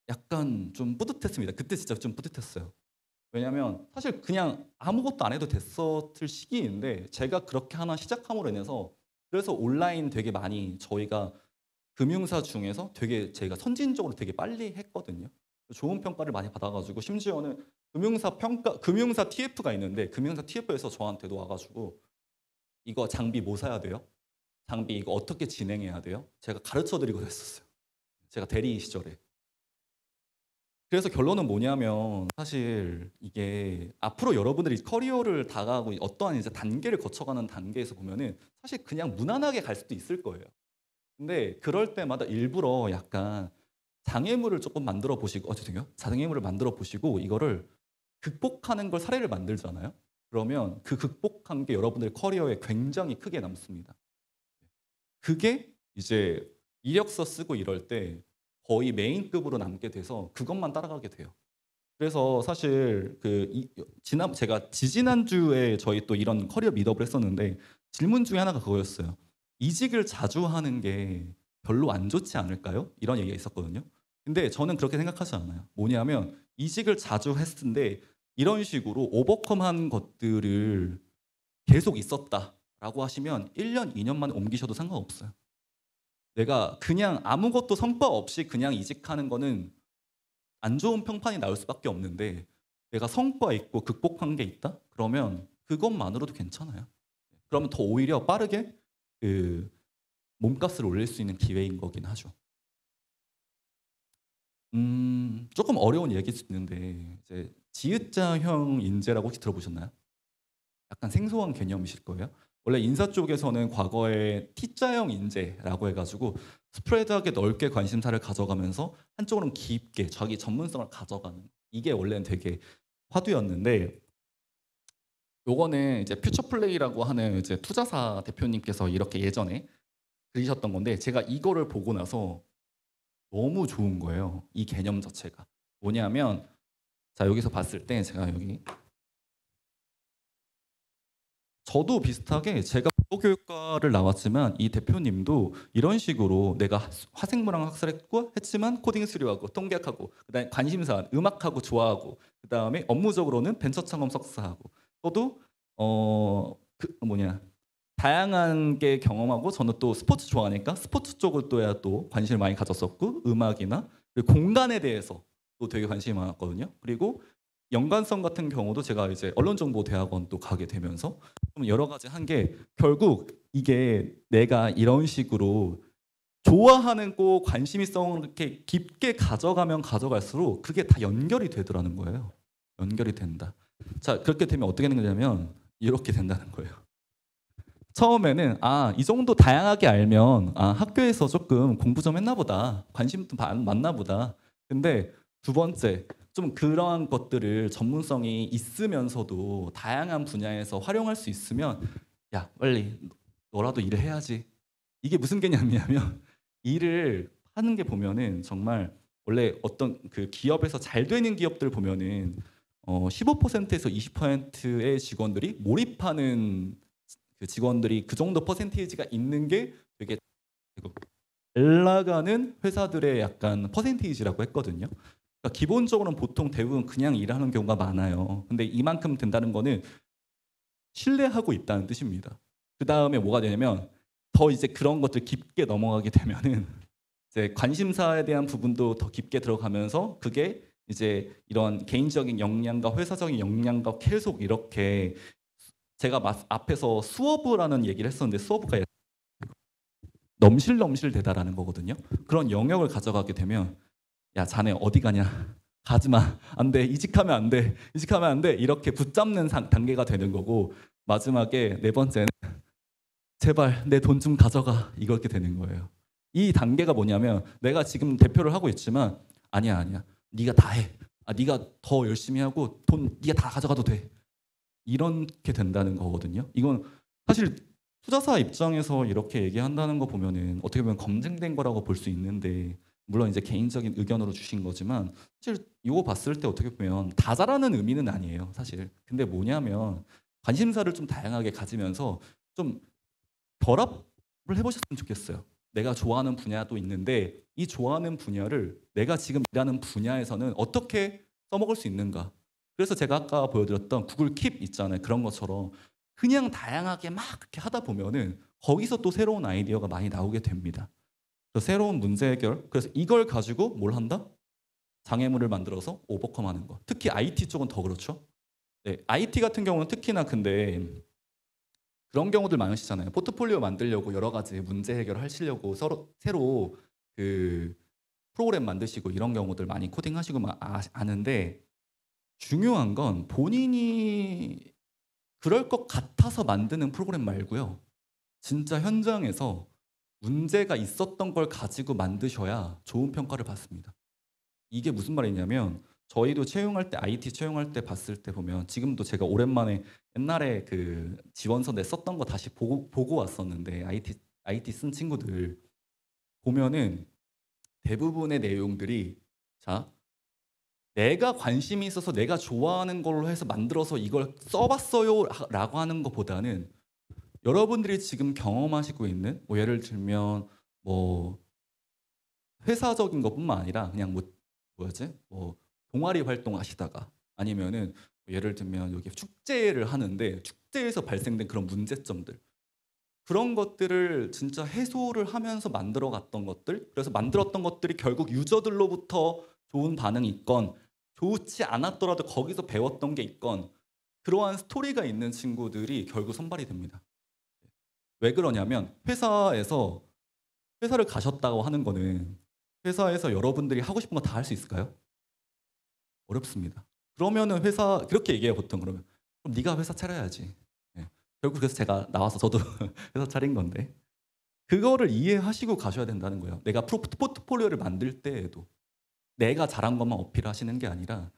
A: 약간 좀 뿌듯했습니다. 그때 진짜 좀 뿌듯했어요. 왜냐면 사실 그냥 아무것도 안 해도 됐었을 시기인데 제가 그렇게 하나 시작함으로 인해서 그래서 온라인 되게 많이 저희가 금융사 중에서 되게 제가 선진적으로 되게 빨리 했거든요. 좋은 평가를 많이 받아 가지고 심지어는 금융사 TF가 있는데 금융사 TF에서 저한테도 와 가지고 "이거 장비 뭐 사야 돼요? 장비 이거 어떻게 진행해야 돼요?" 제가 가르쳐 드리고 했었어요. 제가 대리 시절에. 그래서 결론은 뭐냐면 사실 이게 앞으로 여러분들이 커리어를 다가가고 어떠한 이제 단계를 거쳐가는 단계에서 보면은 사실 그냥 무난하게 갈 수도 있을 거예요. 근데 그럴 때마다 일부러 약간 장애물을 조금 만들어 보시고 죄송해요. 장애물을 만들어 보시고 이거를 극복하는 걸 사례를 만들잖아요. 그러면 그 극복한 게 여러분들 커리어에 굉장히 크게 남습니다. 그게 이제 이력서 쓰고 이럴 때 거의 메인급으로 남게 돼서 그것만 따라가게 돼요. 그래서 사실 제가 지지난주에 저희 또 이런 커리어 미드업을 했었는데 질문 중에 하나가 그거였어요. "이직을 자주 하는 게 별로 안 좋지 않을까요?" 이런 얘기가 있었거든요. 근데 저는 그렇게 생각하지 않아요. 뭐냐면 이직을 자주 했는데 이런 식으로 오버컴한 것들을 계속 있었다라고 하시면 1 년, 2년 만에 옮기셔도 상관없어요. 내가 그냥 아무것도 성과 없이 그냥 이직하는 거는 안 좋은 평판이 나올 수밖에 없는데 내가 성과 있고 극복한 게 있다? 그러면 그것만으로도 괜찮아요. 그러면 더 오히려 빠르게 그 몸값을 올릴 수 있는 기회인 거긴 하죠. 조금 어려운 얘기일 수 있는데 이제 지읒자형 인재라고 혹시 들어보셨나요? 약간 생소한 개념이실 거예요. 원래 인사 쪽에서는 과거에 T자형 인재라고 해 가지고 스프레드하게 넓게 관심사를 가져가면서 한쪽으로는 깊게 자기 전문성을 가져가는 이게 원래는 되게 화두였는데 요거는 이제 퓨처플레이라고 하는 이제 투자사 대표님께서 이렇게 예전에 그리셨던 건데 제가 이거를 보고 나서 너무 좋은 거예요. 이 개념 자체가. 뭐냐면 자 여기서 봤을 때 제가 여기 저도 비슷하게 제가 국어교육과를 나왔지만 이 대표님도 이런 식으로 내가 화생물학 학사했고 했지만 코딩 수료하고 통계학하고 그다음에 관심사 음악하고 좋아하고 그다음에 업무적으로는 벤처 창업 석사하고 저도 다양한 게 경험하고 저는 또 스포츠 좋아하니까 스포츠 쪽을 또 관심을 많이 가졌었고 음악이나 그리고 공간에 대해서 또 되게 관심이 많았거든요. 그리고 연관성 같은 경우도 제가 이제 언론정보대학원 또 가게 되면서 좀 여러 가지 한 게 결국 이게 내가 이런 식으로 좋아하는 거 관심 있어 이렇게 깊게 가져가면 가져갈수록 그게 다 연결이 되더라는 거예요. 연결이 된다. 자 그렇게 되면 어떻게 되는 거냐면 이렇게 된다는 거예요. 처음에는 이 정도 다양하게 알면 학교에서 조금 공부 좀 했나 보다. 관심도 많나 보다. 근데 두 번째 좀 그러한 것들을 전문성이 있으면서도 다양한 분야에서 활용할 수 있으면 야 빨리 너라도 일을 해야지. 이게 무슨 개념이냐면 일을 하는 게 보면은 정말 원래 어떤 그 기업에서 잘 되는 기업들 보면은 15%에서 20%의 직원들이 몰입하는 그 직원들이 그 정도 퍼센테이지가 있는 게 되게 잘 나가는 회사들의 약간 퍼센테이지라고 했거든요. 그러니까 기본적으로는 보통 대부분 그냥 일하는 경우가 많아요. 근데 이만큼 된다는 거는 신뢰하고 있다는 뜻입니다. 그 다음에 뭐가 되냐면 더 이제 그런 것들 깊게 넘어가게 되면은 이제 관심사에 대한 부분도 더 깊게 들어가면서 그게 이제 이런 개인적인 역량과 회사적인 역량과 계속 이렇게 제가 앞에서 수어부라는 얘기를 했었는데 수어부가 넘실넘실대다라는 거거든요. 그런 영역을 가져가게 되면 야 자네 어디 가냐? 가지마. 안 돼. 이직하면 안 돼. 이직하면 안 돼. 이렇게 붙잡는 단계가 되는 거고 마지막에 네 번째는 제발 내 돈 좀 가져가. 이렇게 되는 거예요. 이 단계가 뭐냐면 내가 지금 대표를 하고 있지만 아니야 아니야. 네가 다 해. 네가 더 열심히 하고 돈 네가 다 가져가도 돼. 이렇게 된다는 거거든요. 이건 사실 투자사 입장에서 이렇게 얘기한다는 거 보면은 어떻게 보면 검증된 거라고 볼 수 있는데 물론 이제 개인적인 의견으로 주신 거지만 사실 이거 봤을 때 어떻게 보면 다 잘하는 의미는 아니에요. 사실. 근데 뭐냐면 관심사를 좀 다양하게 가지면서 좀 결합을 해보셨으면 좋겠어요. 내가 좋아하는 분야도 있는데 이 좋아하는 분야를 내가 지금 일하는 분야에서는 어떻게 써먹을 수 있는가. 그래서 제가 아까 보여드렸던 구글 킵 있잖아요. 그런 것처럼 그냥 다양하게 막 그렇게 하다 보면은 거기서 또 새로운 아이디어가 많이 나오게 됩니다. 그래서 새로운 문제 해결. 그래서 이걸 가지고 뭘 한다? 장애물을 만들어서 오버컴하는 거. 특히 IT 쪽은 더 그렇죠. 네, IT 같은 경우는 특히나 근데 그런 경우들 많으시잖아요. 포트폴리오 만들려고 여러 가지 문제 해결하시려고 새로 그 프로그램 만드시고 이런 경우들 많이 코딩하시고 아는데 중요한 건 본인이 그럴 것 같아서 만드는 프로그램 말고요. 진짜 현장에서 문제가 있었던 걸 가지고 만드셔야 좋은 평가를 받습니다. 이게 무슨 말이냐면 저희도 채용할 때 IT 채용할 때 봤을 때 보면 지금도 제가 오랜만에 옛날에 그 지원서 냈었던 거 다시 보고 왔었는데 IT 쓴 친구들 보면은 대부분의 내용들이 자 내가 관심이 있어서 내가 좋아하는 걸로 해서 만들어서 이걸 써봤어요 라고 하는 것보다는 여러분들이 지금 경험하시고 있는 뭐 예를 들면 뭐 회사적인 것뿐만 아니라 그냥 뭐 동아리 활동하시다가 아니면은 뭐 예를 들면 여기 축제를 하는데 축제에서 발생된 그런 문제점들 그런 것들을 진짜 해소를 하면서 만들어 갔던 것들 그래서 만들었던 것들이 결국 유저들로부터 좋은 반응이 있건 좋지 않았더라도 거기서 배웠던 게 있건 그러한 스토리가 있는 친구들이 결국 선발이 됩니다. 왜 그러냐면 회사를 가셨다고 하는 거는 회사에서 여러분들이 하고 싶은 거 다 할 수 있을까요? 어렵습니다. 그러면은 회사 그렇게 얘기해요 보통 그러면 그럼 네가 회사 차려야지. 네. 결국 그래서 제가 나와서 저도 회사 차린 건데 그거를 이해하시고 가셔야 된다는 거예요. 내가 포트폴리오를 만들 때에도 내가 잘한 것만 어필하시는 게 아니라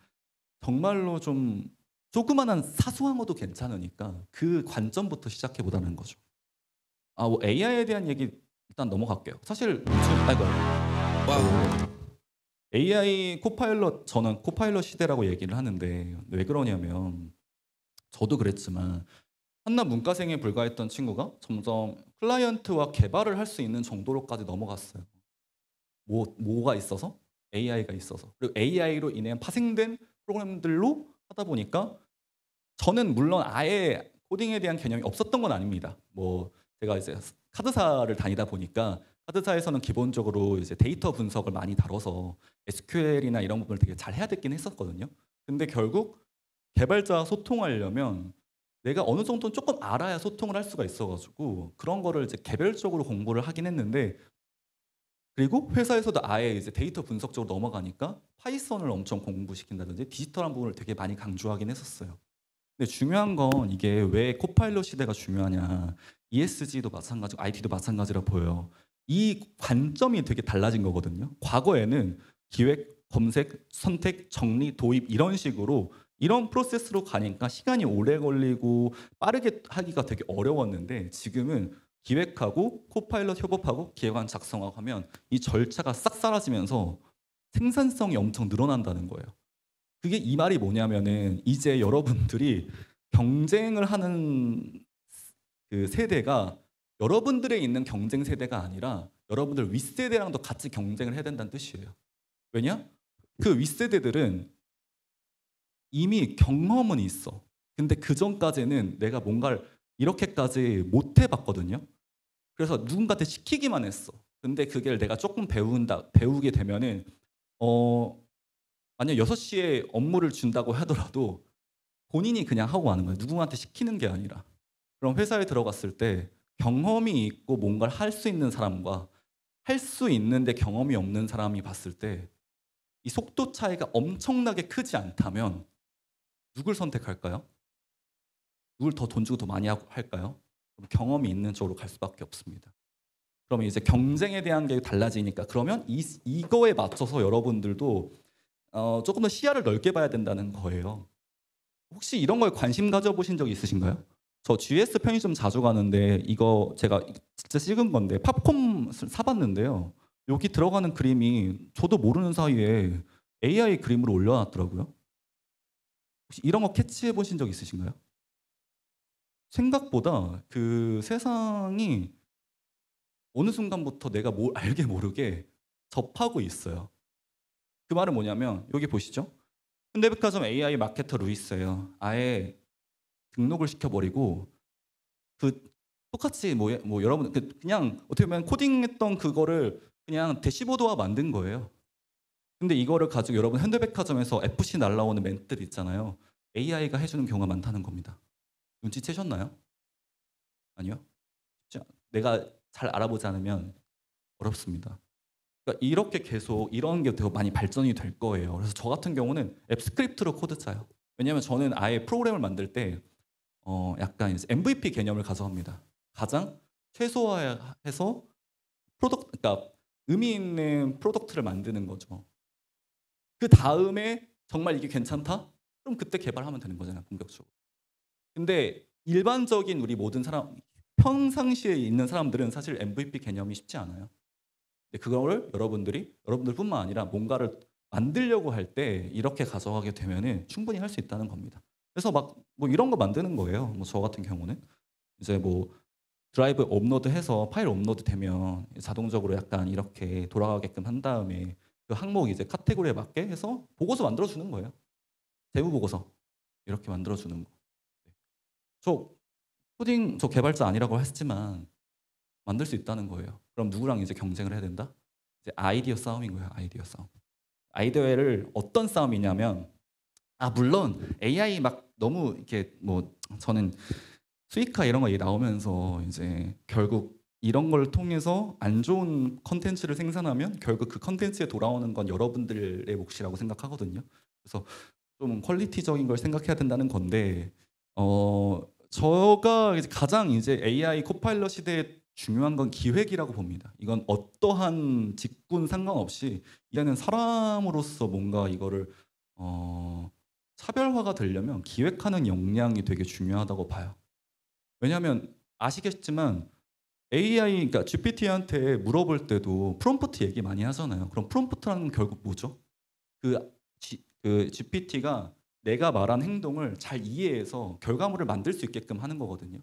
A: 정말로 좀 조그만한 사소한 것도 괜찮으니까 그 관점부터 시작해 보자는 거죠. 뭐 AI에 대한 얘기 일단 넘어갈게요. 사실 AI 코파일럿 저는 코파일럿 시대라고 얘기를 하는데 왜 그러냐면 저도 그랬지만 한낱 문과생에 불과했던 친구가 점점 클라이언트와 개발을 할 수 있는 정도로까지 넘어갔어요. 뭐가 있어서? AI가 있어서. 그리고 AI로 인해 파생된 프로그램들로 하다 보니까 저는 물론 아예 코딩에 대한 개념이 없었던 건 아닙니다. 뭐 제가 이제 카드사를 다니다 보니까 카드사에서는 기본적으로 이제 데이터 분석을 많이 다뤄서 SQL이나 이런 부분을 되게 잘 해야 됐긴 했었거든요. 근데 결국 개발자와 소통하려면 내가 어느 정도는 조금 알아야 소통을 할 수가 있어가지고 그런 거를 이제 개별적으로 공부를 하긴 했는데 그리고 회사에서도 아예 이제 데이터 분석 쪽으로 넘어가니까 파이썬을 엄청 공부시킨다든지 디지털한 부분을 되게 많이 강조하긴 했었어요. 근데 중요한 건 이게 왜 코파일럿 시대가 중요하냐. ESG도 마찬가지고 IT도 마찬가지라 보여요. 이 관점이 되게 달라진 거거든요. 과거에는 기획, 검색, 선택, 정리, 도입 이런 식으로 이런 프로세스로 가니까 시간이 오래 걸리고 빠르게 하기가 되게 어려웠는데 지금은 기획하고 코파일럿 협업하고 기획안 작성하고 하면 이 절차가 싹 사라지면서 생산성이 엄청 늘어난다는 거예요. 그게 이 말이 뭐냐면은 이제 여러분들이 경쟁을 하는 그 세대가 여러분들에 있는 경쟁 세대가 아니라 여러분들 윗세대랑도 같이 경쟁을 해야 된다는 뜻이에요. 왜냐? 그 윗세대들은 이미 경험은 있어. 근데 그 전까지는 내가 뭔가를 이렇게까지 못 해봤거든요. 그래서 누군가한테 시키기만 했어. 근데 그게 내가 조금 배우게 되면은 만약 6시에 업무를 준다고 하더라도 본인이 그냥 하고 가는 거예요. 누구한테 시키는 게 아니라. 그럼 회사에 들어갔을 때 경험이 있고 뭔가를 할 수 있는 사람과 할 수 있는데 경험이 없는 사람이 봤을 때 이 속도 차이가 엄청나게 크지 않다면 누굴 선택할까요? 누굴 더 돈 주고 더 많이 할까요? 경험이 있는 쪽으로 갈 수밖에 없습니다. 그러면 이제 경쟁에 대한 게 달라지니까 그러면 이거에 맞춰서 여러분들도 조금 더 시야를 넓게 봐야 된다는 거예요. 혹시 이런 거에 관심 가져보신 적 있으신가요? 저 GS 편의점 자주 가는데 이거 제가 진짜 찍은 건데 팝콘 사봤는데요. 여기 들어가는 그림이 저도 모르는 사이에 AI 그림으로 올려놨더라고요. 혹시 이런 거 캐치해 보신 적 있으신가요? 생각보다 그 세상이 어느 순간부터 내가 알게 모르게 접하고 있어요. 그 말은 뭐냐면 여기 보시죠. 현대백화점 AI 마케터 루이스예요. 아예 등록을 시켜버리고 그 똑같이 뭐 여러분 그냥 어떻게 보면 코딩했던 그거를 그냥 대시보드화 만든 거예요. 근데 이거를 가지고 여러분 현대백화점에서 FC 날라오는 멘트들 있잖아요. AI가 해주는 경우가 많다는 겁니다. 눈치채셨나요? 아니요. 내가 잘 알아보지 않으면 어렵습니다. 그러니까 이렇게 계속 이런 게 되게 많이 발전이 될 거예요. 그래서 저 같은 경우는 앱 스크립트로 코드 짜요. 왜냐하면 저는 아예 프로그램을 만들 때 약간 이제 MVP 개념을 가져갑니다. 가장 최소화해서 그러니까 의미 있는 프로덕트를 만드는 거죠. 그 다음에 정말 이게 괜찮다? 그럼 그때 개발하면 되는 거잖아요, 본격적으로. 근데 일반적인 우리 모든 사람, 평상시에 있는 사람들은 사실 MVP 개념이 쉽지 않아요. 근데 그거를 여러분들뿐만 아니라 뭔가를 만들려고 할 때 이렇게 가져가게 되면은 충분히 할 수 있다는 겁니다. 그래서 막 뭐 이런 거 만드는 거예요. 뭐 저 같은 경우는 이제 뭐 드라이브 업로드해서 파일 업로드 되면 자동적으로 약간 이렇게 돌아가게끔 한 다음에 그 항목 이제 카테고리에 맞게 해서 보고서 만들어 주는 거예요. 재무 보고서 이렇게 만들어 주는 거. 저 코딩 저 개발자 아니라고 했지만 만들 수 있다는 거예요. 그럼 누구랑 이제 경쟁을 해야 된다? 이제 아이디어 싸움인 거예요. 아이디어 싸움. 아이디어를 어떤 싸움이냐면 물론 AI 막 너무 이렇게 뭐 저는 수익화 이런 거 나오면서 이제 결국 이런 걸 통해서 안 좋은 컨텐츠를 생산하면 결국 그 컨텐츠에 돌아오는 건 여러분들의 몫이라고 생각하거든요. 그래서 좀 퀄리티적인 걸 생각해야 된다는 건데 저가 이제 가장 이제 AI 코파일럿 시대에 중요한 건 기획이라고 봅니다. 이건 어떠한 직군 상관없이 이제는 사람으로서 뭔가 이거를 차별화가 되려면 기획하는 역량이 되게 중요하다고 봐요. 왜냐하면 아시겠지만 AI, 그러니까 GPT한테 물어볼 때도 프롬프트 얘기 많이 하잖아요. 그럼 프롬프트라는 건 결국 뭐죠? 그 GPT가 내가 말한 행동을 잘 이해해서 결과물을 만들 수 있게끔 하는 거거든요.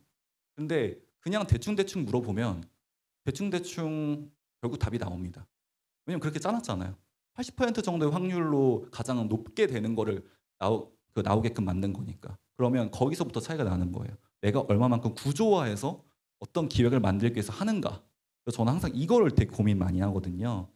A: 근데 그냥 대충대충 물어보면 대충대충 결국 답이 나옵니다. 왜냐면 그렇게 짜놨잖아요. 80% 정도의 확률로 가장 높게 되는 거를 나오게끔 만든 거니까. 그러면 거기서부터 차이가 나는 거예요. 내가 얼마만큼 구조화해서 어떤 기획을 만들기 위해서 하는가. 그래서 저는 항상 이거를 되게 고민 많이 하거든요.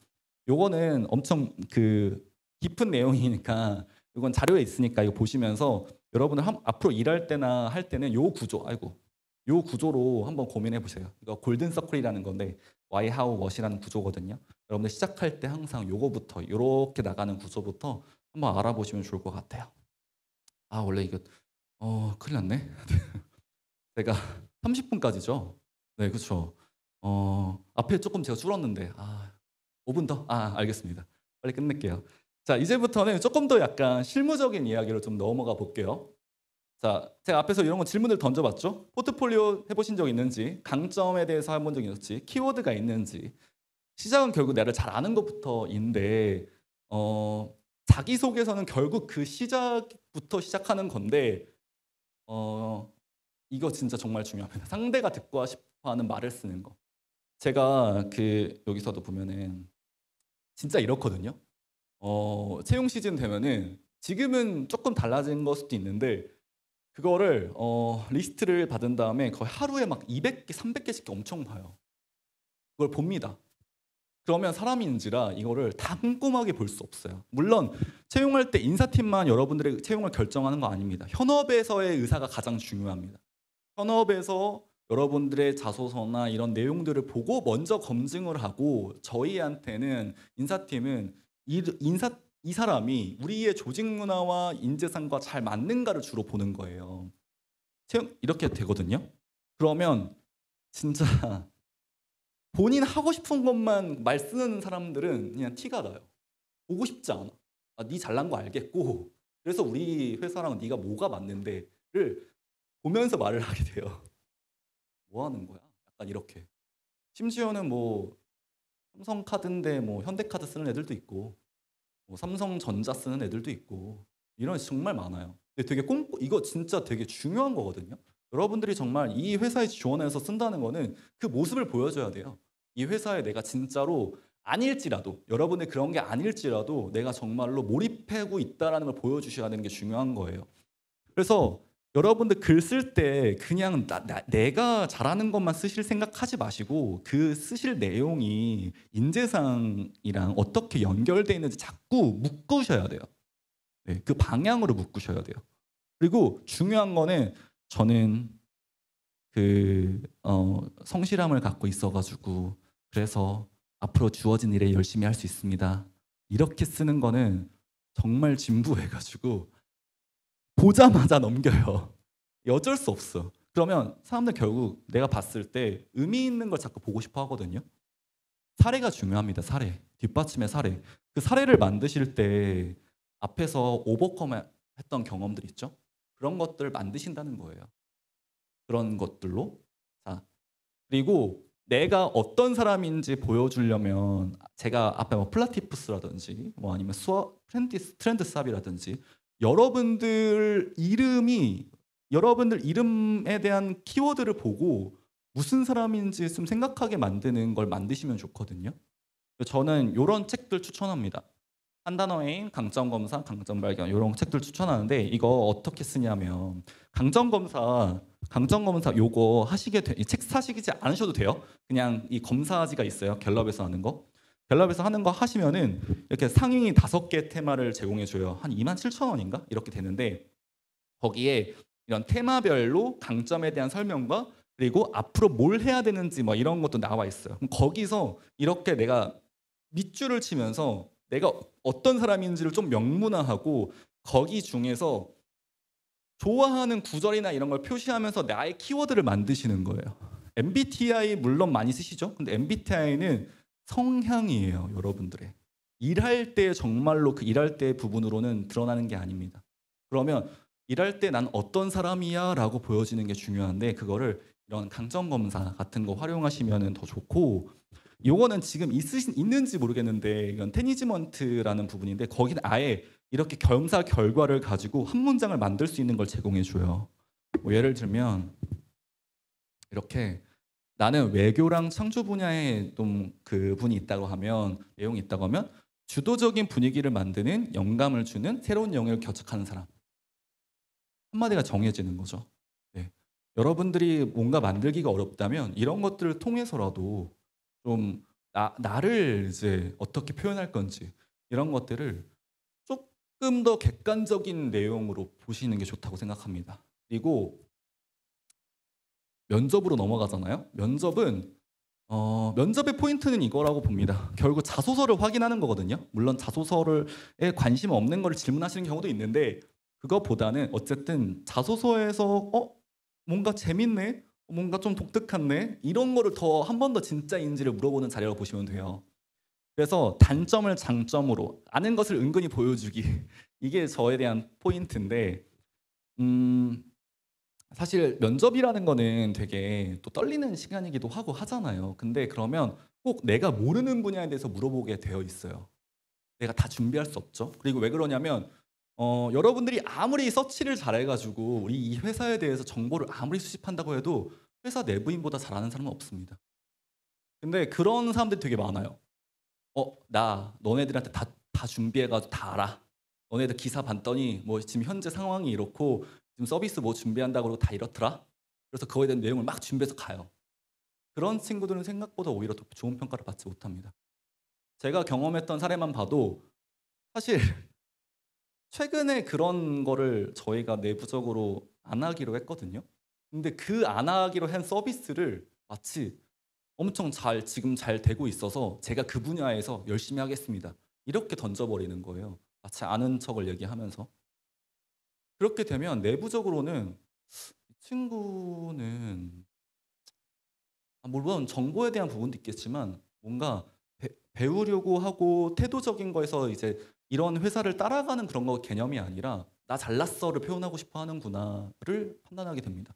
A: 요거는 엄청 그 깊은 내용이니까 이건 자료에 있으니까 이거 보시면서 여러분들 앞으로 일할 때나 할 때는 요 구조로 한번 고민해 보세요. 이거 골든 서클이라는 건데 why, how, what이라는 구조거든요. 여러분들 시작할 때 항상 요거부터 이렇게 나가는 구조부터 한번 알아보시면 좋을 것 같아요. 원래 이거 큰일 났네. 제가 30분까지죠. 네, 그렇죠. 앞에 조금 제가 줄었는데 5분 더? 알겠습니다. 빨리 끝낼게요. 자, 이제부터는 조금 더 약간 실무적인 이야기로 좀 넘어가 볼게요. 자, 제가 앞에서 이런 거 질문을 던져봤죠. 포트폴리오 해보신 적 있는지, 강점에 대해서 해본 적 있는지, 키워드가 있는지. 시작은 결국 나를 잘 아는 것부터인데 자기소개서는 결국 그 시작부터 시작하는 건데 이거 진짜 정말 중요합니다. 상대가 듣고 싶어하는 말을 쓰는 거. 제가 여기서도 보면은 진짜 이렇거든요. 채용 시즌 되면은 지금은 조금 달라진 걸 수도 있는데 그거를 리스트를 받은 다음에 거의 하루에 막 200개, 300개씩 엄청 봐요. 그걸 봅니다. 그러면 사람인지라 이거를 다 꼼꼼하게 볼 수 없어요. 물론 채용할 때 인사팀만 여러분들의 채용을 결정하는 거 아닙니다. 현업에서의 의사가 가장 중요합니다. 현업에서 여러분들의 자소서나 이런 내용들을 보고 먼저 검증을 하고 저희한테는 인사팀은 이 사람이 우리의 조직 문화와 인재상과 잘 맞는가를 주로 보는 거예요. 이렇게 되거든요. 그러면 진짜 본인 하고 싶은 것만 말 쓰는 사람들은 그냥 티가 나요. 보고 싶지 않아. 아, 네 잘난 거 알겠고 그래서 우리 회사랑 네가 뭐가 맞는데를 보면서 말을 하게 돼요. 뭐 하는 거야? 약간 이렇게. 심지어는 뭐 삼성카드인데 뭐 현대카드 쓰는 애들도 있고 뭐 삼성전자 쓰는 애들도 있고 이런 정말 많아요. 근데 되게 이거 진짜 되게 중요한 거거든요. 여러분들이 정말 이 회사에 지원해서 쓴다는 거는 그 모습을 보여줘야 돼요. 이 회사에 내가 진짜로 아닐지라도 여러분들 그런 게 아닐지라도 내가 정말로 몰입하고 있다라는 걸 보여주셔야 되는 게 중요한 거예요. 그래서 여러분들 글 쓸 때 그냥 내가 잘하는 것만 쓰실 생각하지 마시고 그 쓰실 내용이 인재상이랑 어떻게 연결되어 있는지 자꾸 묶으셔야 돼요. 네, 그 방향으로 묶으셔야 돼요. 그리고 중요한 거는 저는 성실함을 갖고 있어가지고 그래서 앞으로 주어진 일에 열심히 할 수 있습니다. 이렇게 쓰는 거는 정말 진부해가지고 보자마자 넘겨요. 어쩔 수 없어. 그러면 사람들 결국 내가 봤을 때 의미 있는 걸 자꾸 보고 싶어 하거든요. 사례가 중요합니다. 사례. 뒷받침의 사례. 그 사례를 만드실 때 앞에서 오버컴 했던 경험들 있죠? 그런 것들을 만드신다는 거예요. 그런 것들로. 자, 그리고 내가 어떤 사람인지 보여주려면 제가 앞에 뭐 플라티푸스라든지 뭐 아니면 트렌드삽이라든지 여러분들 이름에 대한 키워드를 보고 무슨 사람인지 좀 생각하게 만드는 걸 만드시면 좋거든요. 저는 이런 책들 추천합니다. 한 단어인 강점 검사, 강점 발견 이런 책들 추천하는데 이거 어떻게 쓰냐면 강점 검사 요거 이 책 사시지 않으셔도 돼요. 그냥 이 검사지가 있어요. 갤럽에서 하는 거. 갤럽에서 하는 거 하시면은 이렇게 상위 5개 테마를 제공해 줘요. 한 27,000원인가? 이렇게 되는데 거기에 이런 테마별로 강점에 대한 설명과 그리고 앞으로 뭘 해야 되는지 뭐 이런 것도 나와 있어요. 그럼 거기서 이렇게 내가 밑줄을 치면서 내가 어떤 사람인지를 좀 명문화하고 거기 중에서 좋아하는 구절이나 이런 걸 표시하면서 나의 키워드를 만드시는 거예요. MBTI 물론 많이 쓰시죠? 근데 MBTI는 성향이에요, 여러분들의. 일할 때 정말로 그 일할 때 부분으로는 드러나는 게 아닙니다. 그러면 일할 때 난 어떤 사람이야 라고 보여지는 게 중요한데 그거를 이런 강점 검사 같은 거 활용하시면 더 좋고 요거는 지금 있는지 모르겠는데 이건 테니지먼트라는 부분인데 거기는 아예 이렇게 검사 결과를 가지고 한 문장을 만들 수 있는 걸 제공해 줘요. 뭐 예를 들면 이렇게 나는 외교랑 창조 분야에 좀 그분이 있다고 하면 내용이 있다고 하면 주도적인 분위기를 만드는 영감을 주는 새로운 영역을 개척하는 사람. 한마디가 정해지는 거죠. 네. 여러분들이 뭔가 만들기가 어렵다면 이런 것들을 통해서라도 좀 나를 이제 어떻게 표현할 건지 이런 것들을 조금 더 객관적인 내용으로 보시는 게 좋다고 생각합니다. 그리고 면접으로 넘어가잖아요. 면접의 포인트는 이거라고 봅니다. 결국 자소서를 확인하는 거거든요. 물론 자소서에 관심 없는 거를 질문하시는 경우도 있는데 그것보다는 어쨌든 자소서에서 뭔가 재밌네, 뭔가 좀 독특하네 이런 거를 더 한 번 더 진짜인지를 물어보는 자료로 보시면 돼요. 그래서 단점을 장점으로 아는 것을 은근히 보여주기 이게 저에 대한 포인트인데 사실 면접이라는 거는 되게 또 떨리는 시간이기도 하고 하잖아요. 근데 그러면 꼭 내가 모르는 분야에 대해서 물어보게 되어 있어요. 내가 다 준비할 수 없죠. 그리고 왜 그러냐면 여러분들이 아무리 서치를 잘해가지고 우리 이 회사에 대해서 정보를 아무리 수집한다고 해도 회사 내부인보다 잘하는 사람은 없습니다. 근데 그런 사람들이 되게 많아요. 나 너네들한테 다 준비해가지고 다 알아. 너네들 기사 봤더니 뭐 지금 현재 상황이 이렇고 지금 서비스 뭐 준비한다고 그러고 다 이렇더라. 그래서 그거에 대한 내용을 막 준비해서 가요. 그런 친구들은 생각보다 오히려 더 좋은 평가를 받지 못합니다. 제가 경험했던 사례만 봐도 사실 최근에 그런 거를 저희가 내부적으로 안 하기로 했거든요. 근데 그 안 하기로 한 서비스를 마치 엄청 지금 잘 되고 있어서 제가 그 분야에서 열심히 하겠습니다. 이렇게 던져버리는 거예요. 마치 아는 척을 얘기하면서. 그렇게 되면 내부적으로는 이 친구는 물론 정보에 대한 부분도 있겠지만 뭔가 배우려고 하고 태도적인 거에서 이제 이런 회사를 따라가는 그런 거 개념이 아니라 '나 잘났어.'를 표현하고 싶어 하는구나.'를 판단하게 됩니다.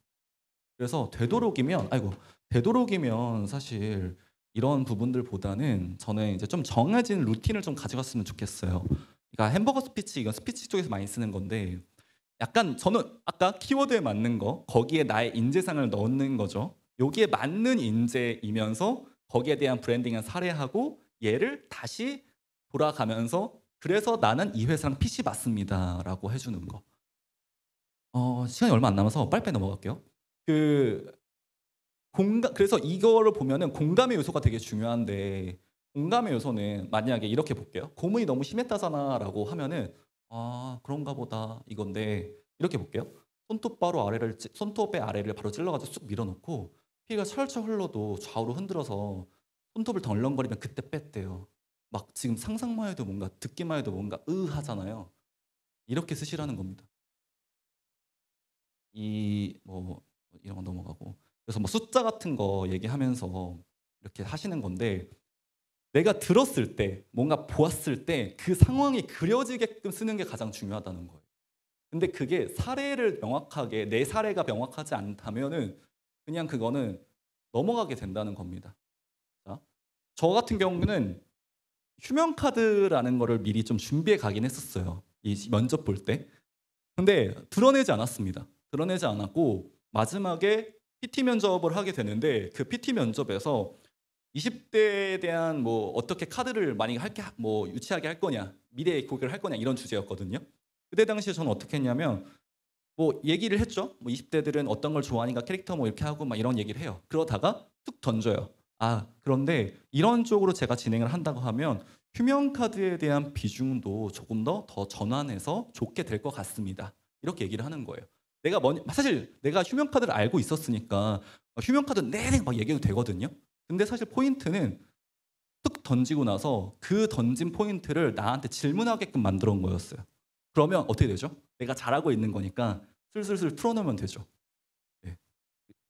A: 그래서 되도록이면 사실 이런 부분들보다는 저는 이제 좀 정해진 루틴을 좀 가져갔으면 좋겠어요. 그러니까 햄버거 스피치 이건 스피치 쪽에서 많이 쓰는 건데 약간 저는 아까 키워드에 맞는 거 거기에 나의 인재상을 넣는 거죠. 여기에 맞는 인재이면서 거기에 대한 브랜딩을 살해하고 얘를 다시 돌아가면서 "그래서 나는 이 회사랑 핏이 맞습니다."라고 해 주는 거. 시간이 얼마 안 남아서 빨리빨리 넘어갈게요. 그 공감 그래서 이거를 보면은 공감의 요소가 되게 중요한데 공감의 요소는 만약에 이렇게 볼게요. "고문이 너무 심했다잖아."라고 하면은 '아 그런가 보다.' 이건데 이렇게 볼게요. 손톱의 아래를 바로 찔러 가지고 쑥 밀어 놓고 피가 철철 흘러도 좌우로 흔들어서 손톱을 덜렁거리면 그때 뺐대요. 막 지금 상상만 해도 뭔가 듣기만 해도 뭔가 하잖아요. 이렇게 쓰시라는 겁니다. 이런 거 넘어가고. 그래서 뭐 숫자 같은 거 얘기하면서 이렇게 하시는 건데 내가 들었을 때 뭔가 보았을 때 그 상황이 그려지게끔 쓰는 게 가장 중요하다는 거예요. 근데 그게 사례를 명확하게 내 사례가 명확하지 않다면은 그냥 그거는 넘어가게 된다는 겁니다. 자, 저 같은 경우는 휴면 카드라는 거를 미리 좀 준비해 가긴 했었어요. 이 면접 볼 때. 근데 드러내지 않았습니다. 드러내지 않았고 마지막에 PT 면접을 하게 되는데 그 PT 면접에서 20 대에 대한 뭐 어떻게 카드를 많이 할게 뭐 유치하게 할 거냐, 미래의 고객을 할 거냐 이런 주제였거든요. 그때 당시에 저는 어떻게 했냐면 뭐 얘기를 했죠. 뭐 20 대들은 어떤 걸 좋아하니까 캐릭터 뭐 이렇게 하고 막 이런 얘기를 해요. 그러다가 툭 던져요. 그런데 이런 쪽으로 제가 진행을 한다고 하면 휴면 카드에 대한 비중도 조금 더 전환해서 좋게 될 것 같습니다. 이렇게 얘기를 하는 거예요. 사실 내가 휴면 카드를 알고 있었으니까 휴면 카드 내내 막 얘기해도 되거든요. 근데 사실 포인트는 툭 던지고 나서 그 던진 포인트를 나한테 질문하게끔 만들어 온 거였어요. 그러면 어떻게 되죠? 내가 잘하고 있는 거니까 슬슬슬 풀어내면 되죠. 네.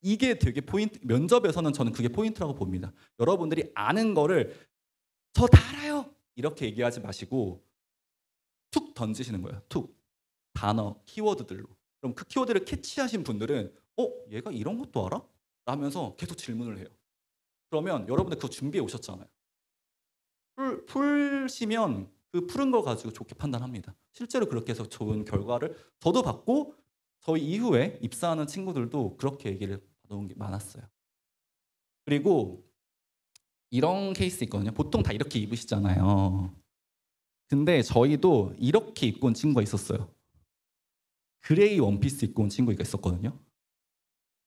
A: 이게 되게 포인트 면접에서는 저는 그게 포인트라고 봅니다. 여러분들이 아는 거를 "저 다 알아요." 이렇게 얘기하지 마시고 툭 던지시는 거예요. 툭. 단어, 키워드들로. 그럼 그 키워드를 캐치하신 분들은 얘가 이런 것도 알아?" 라면서 계속 질문을 해요. 그러면 여러분들 그거 준비해 오셨잖아요. 풀시면 그 푸른 거 가지고 좋게 판단합니다. 실제로 그렇게 해서 좋은 결과를 저도 받고 저희 이후에 입사하는 친구들도 그렇게 얘기를 받아온 게 많았어요. 그리고 이런 케이스 있거든요. 보통 다 이렇게 입으시잖아요. 근데 저희도 이렇게 입고 온 친구가 있었어요. 그레이 원피스 입고 온 친구가 있었거든요.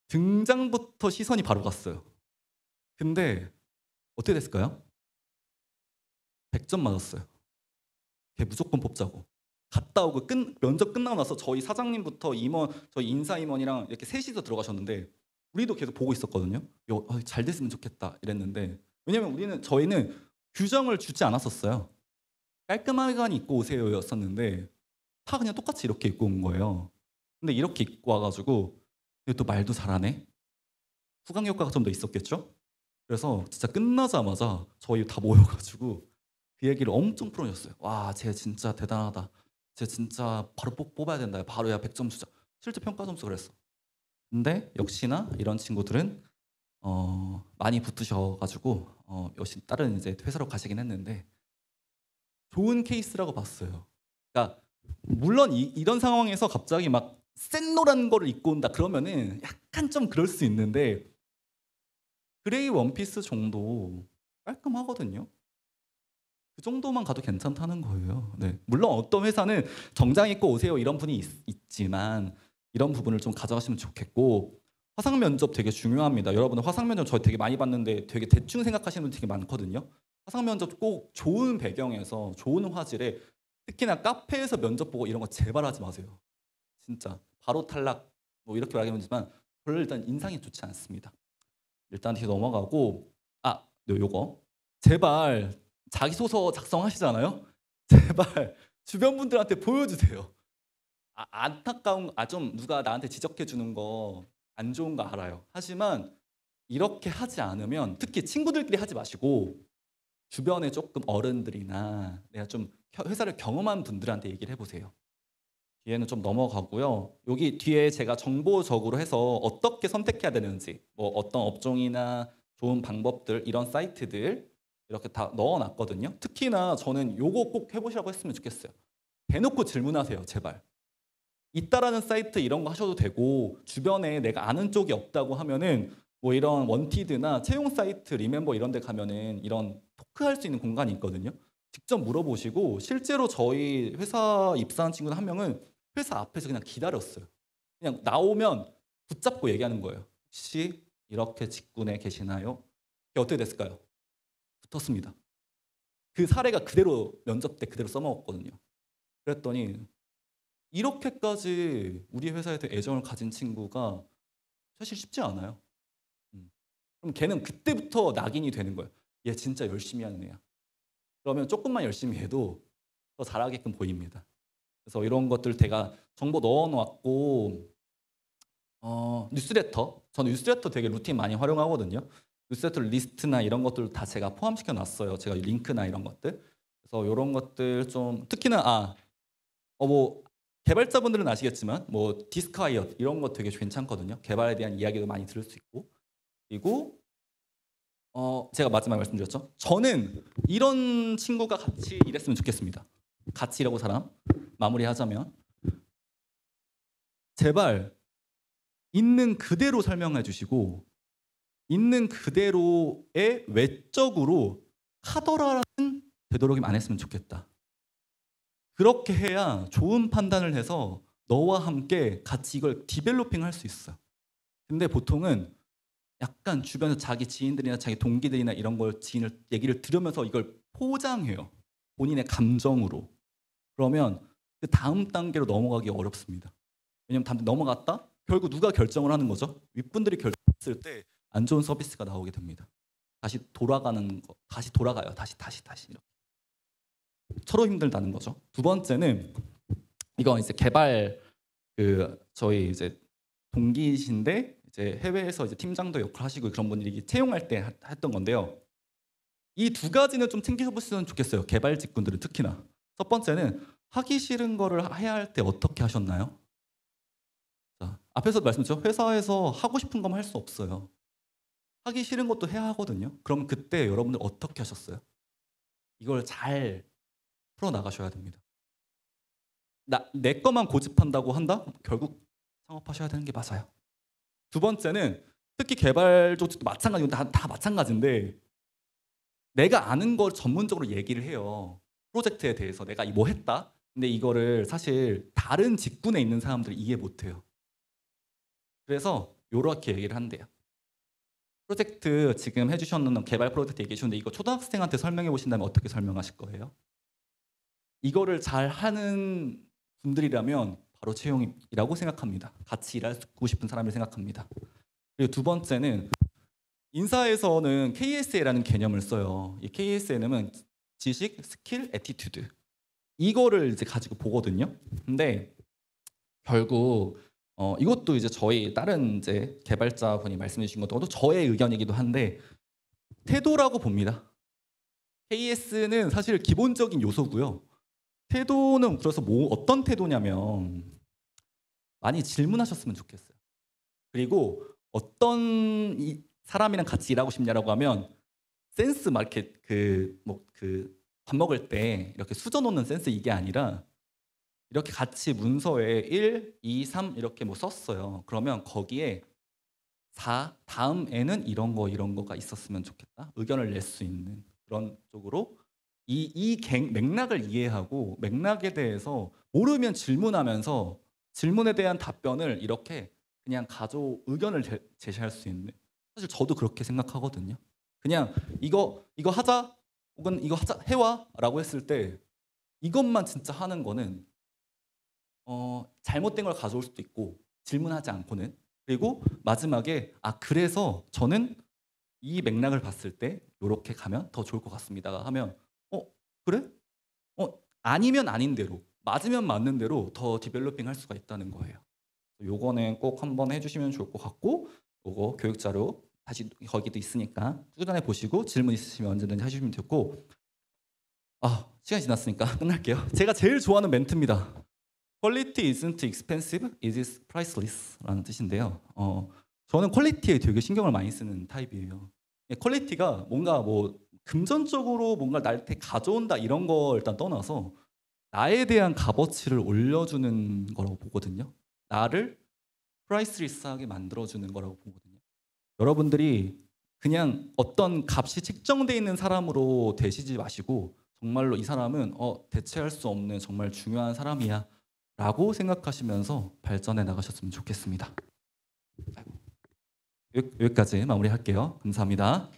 A: 등장부터 시선이 바로 갔어요. 근데 어떻게 됐을까요? 100점 맞았어요. 걔 무조건 뽑자고. 갔다 오고 면접 끝나고 나서 저희 사장님부터 임원, 저희 인사 임원이랑 이렇게 셋이서 들어가셨는데 우리도 계속 보고 있었거든요. 잘 됐으면 좋겠다 이랬는데 왜냐면 저희는 규정을 주지 않았었어요. 깔끔하게 입고 오세요였었는데 다 그냥 똑같이 이렇게 입고 온 거예요. 근데 이렇게 입고 와가지고 근데 또 말도 잘하네. 후광 효과가 좀 더 있었겠죠? 그래서 진짜 끝나자마자 저희 다 모여가지고 그 얘기를 엄청 풀어줬어요. 와, 쟤 진짜 대단하다. 쟤 진짜 바로 뽑아야 된다. 바로 야 100점 주자. 실제 평가 점수 그랬어. 근데 역시나 이런 친구들은 많이 붙으셔가지고 역시 다른 이제 회사로 가시긴 했는데 좋은 케이스라고 봤어요. 그러니까 물론 이런 상황에서 갑자기 막 센노란 거를 입고 온다 그러면은 약간 좀 그럴 수 있는데 그레이 원피스 정도 깔끔하거든요. 그 정도만 가도 괜찮다는 거예요. 네. 물론 어떤 회사는 정장 입고 오세요 이런 분이 있지만 이런 부분을 좀 가져가시면 좋겠고 화상 면접 되게 중요합니다. 여러분들 화상 면접 저 되게 많이 봤는데 되게 대충 생각하시는 분 되게 많거든요. 화상 면접 꼭 좋은 배경에서 좋은 화질에 특히나 카페에서 면접 보고 이런 거 제발 하지 마세요. 진짜 바로 탈락 뭐 이렇게 말하긴 하지만 별로 일단 인상이 좋지 않습니다. 일단 뒤로 넘어가고 요거 제발 자기소개 작성하시잖아요. 제발 주변 분들한테 보여주세요. 안타까운 좀 누가 나한테 지적해 주는 거 안 좋은 거 알아요. 하지만 이렇게 하지 않으면 특히 친구들끼리 하지 마시고 주변에 조금 어른들이나 내가 좀 회사를 경험한 분들한테 얘기를 해보세요. 뒤에는 좀 넘어가고요. 여기 뒤에 제가 정보적으로 해서 어떻게 선택해야 되는지, 뭐 어떤 업종이나 좋은 방법들 이런 사이트들 이렇게 다 넣어놨거든요. 특히나 저는 요거 꼭 해보시라고 했으면 좋겠어요. 대놓고 질문하세요, 제발. 있다라는 사이트 이런 거 하셔도 되고 주변에 내가 아는 쪽이 없다고 하면은 뭐 이런 원티드나 채용 사이트 리멤버 이런 데 가면은 이런 토크할 수 있는 공간이 있거든요. 직접 물어보시고 실제로 저희 회사 입사한 친구는 한 명은 회사 앞에서 그냥 기다렸어요. 그냥 나오면 붙잡고 얘기하는 거예요. 혹시 이렇게 직군에 계시나요? 이게 어떻게 됐을까요? 붙었습니다. 그 사례가 그대로 면접 때 그대로 써먹었거든요. 그랬더니 이렇게까지 우리 회사에 대해 애정을 가진 친구가 사실 쉽지 않아요. 그럼 걔는 그때부터 낙인이 되는 거예요. 얘 진짜 열심히 하는 애야. 그러면 조금만 열심히 해도 더 잘하게끔 보입니다. 그래서 이런 것들 제가 정보 넣어놓았고 뉴스레터. 저는 뉴스레터 되게 루틴 많이 활용하거든요. 뉴스레터 리스트나 이런 것들 다 제가 포함시켜 놨어요. 제가 링크나 이런 것들. 그래서 이런 것들 좀 특히나 뭐 개발자분들은 아시겠지만 뭐 디스카이엇 이런 거 되게 괜찮거든요. 개발에 대한 이야기도 많이 들을 수 있고. 그리고 제가 마지막에 말씀드렸죠. 저는 이런 친구가 같이 일했으면 좋겠습니다. 같이 일하고 사람 마무리하자면 제발 있는 그대로 설명해 주시고 있는 그대로의 외적으로 카더라라는 되도록이면 안 했으면 좋겠다. 그렇게 해야 좋은 판단을 해서 너와 함께 같이 이걸 디벨로핑 할 수 있어요. 근데 보통은 약간 주변에서 자기 지인들이나 자기 동기들이나 이런 걸 얘기를 들으면서 이걸 포장해요. 본인의 감정으로. 그러면 그 다음 단계로 넘어가기 어렵습니다. 왜냐면 다음 넘어갔다? 결국 누가 결정을 하는 거죠? 윗분들이 결정했을 때 안 좋은 서비스가 나오게 됩니다. 다시 돌아가는 거, 다시 돌아가요. 다시 이렇게. 서로 힘들다는 거죠. 두 번째는 이건 이제 개발 저희 이제 동기이신데 이제 해외에서 이제 팀장도 역할 하시고 그런 분들이 채용할 때 했던 건데요. 이 두 가지는 좀 챙겨보시면 좋겠어요. 개발 직군들은 특히나. 첫 번째는 하기 싫은 거를 해야 할 때 어떻게 하셨나요? 자, 앞에서 말씀드렸죠. 회사에서 하고 싶은 것만 할 수 없어요. 하기 싫은 것도 해야 하거든요. 그럼 그때 여러분들 어떻게 하셨어요? 이걸 잘 풀어나가셔야 됩니다. 내 것만 고집한다고 한다? 결국 창업하셔야 되는 게 맞아요. 두 번째는 특히 개발 쪽도 마찬가지고 다 마찬가지인데 내가 아는 걸 전문적으로 얘기를 해요. 프로젝트에 대해서 내가 뭐 했다? 근데 이거를 사실 다른 직군에 있는 사람들이 이해 못해요. 그래서 이렇게 얘기를 한대요. 프로젝트 지금 해주셨는 개발 프로젝트 얘기해 주는데 이거 초등학생한테 설명해 보신다면 어떻게 설명하실 거예요? 이거를 잘 하는 분들이라면 바로 채용이라고 생각합니다. 같이 일하고 싶은 사람을 생각합니다. 그리고 두 번째는 인사에서는 KSA라는 개념을 써요. 이 KSA는 지식, 스킬, 애티튜드 이거를 이제 가지고 보거든요. 근데 결국 이것도 이제 저희 다른 이제 개발자분이 말씀해 주신 것도 저의 의견이기도 한데 태도라고 봅니다. KS는 사실 기본적인 요소고요. 태도는 그래서 어떤 태도냐면 많이 질문하셨으면 좋겠어요. 그리고 어떤 사람이랑 같이 일하고 싶냐라고 하면 센스 막 이렇게 밥 먹을 때 이렇게 수저 놓는 센스 이게 아니라 이렇게 같이 문서에 1, 2, 3 이렇게 뭐 썼어요. 그러면 거기에 4 다음에는 이런 거가 있었으면 좋겠다. 의견을 낼 수 있는 그런 쪽으로 이 맥락을 이해하고 맥락에 대해서 모르면 질문하면서 질문에 대한 답변을 이렇게 그냥 의견을 제시할 수 있는 사실 저도 그렇게 생각하거든요. 그냥 이거 하자 혹은 이거 하자 해와라고 했을 때 이것만 진짜 하는 거는 잘못된 걸 가져올 수도 있고 질문하지 않고는 그리고 마지막에 그래서 저는 이 맥락을 봤을 때 요렇게 가면 더 좋을 것 같습니다가 하면 그래? 아니면 아닌 대로 맞으면 맞는 대로 더 디벨로핑 할 수가 있다는 거예요. 요거는 꼭 한번 해주시면 좋을 것 같고 요거 교육 자료 다시 거기도 있으니까 꾸준히 보시고 질문 있으시면 언제든지 하시면 되고 시간이 지났으니까 끝날게요. 제가 제일 좋아하는 멘트입니다. Quality isn't expensive, it is priceless 라는 뜻인데요. 저는 퀄리티에 되게 신경을 많이 쓰는 타입이에요. 퀄리티가 뭔가 뭐 금전적으로 뭔가 나한테 가져온다 이런 거 일단 떠나서 나에 대한 값어치를 올려주는 거라고 보거든요. 나를 프라이스리스하게 만들어주는 거라고 보거든요. 여러분들이 그냥 어떤 값이 책정되어 있는 사람으로 되시지 마시고 정말로 이 사람은 대체할 수 없는 정말 중요한 사람이야 라고 생각하시면서 발전해 나가셨으면 좋겠습니다. 여기까지 마무리할게요. 감사합니다.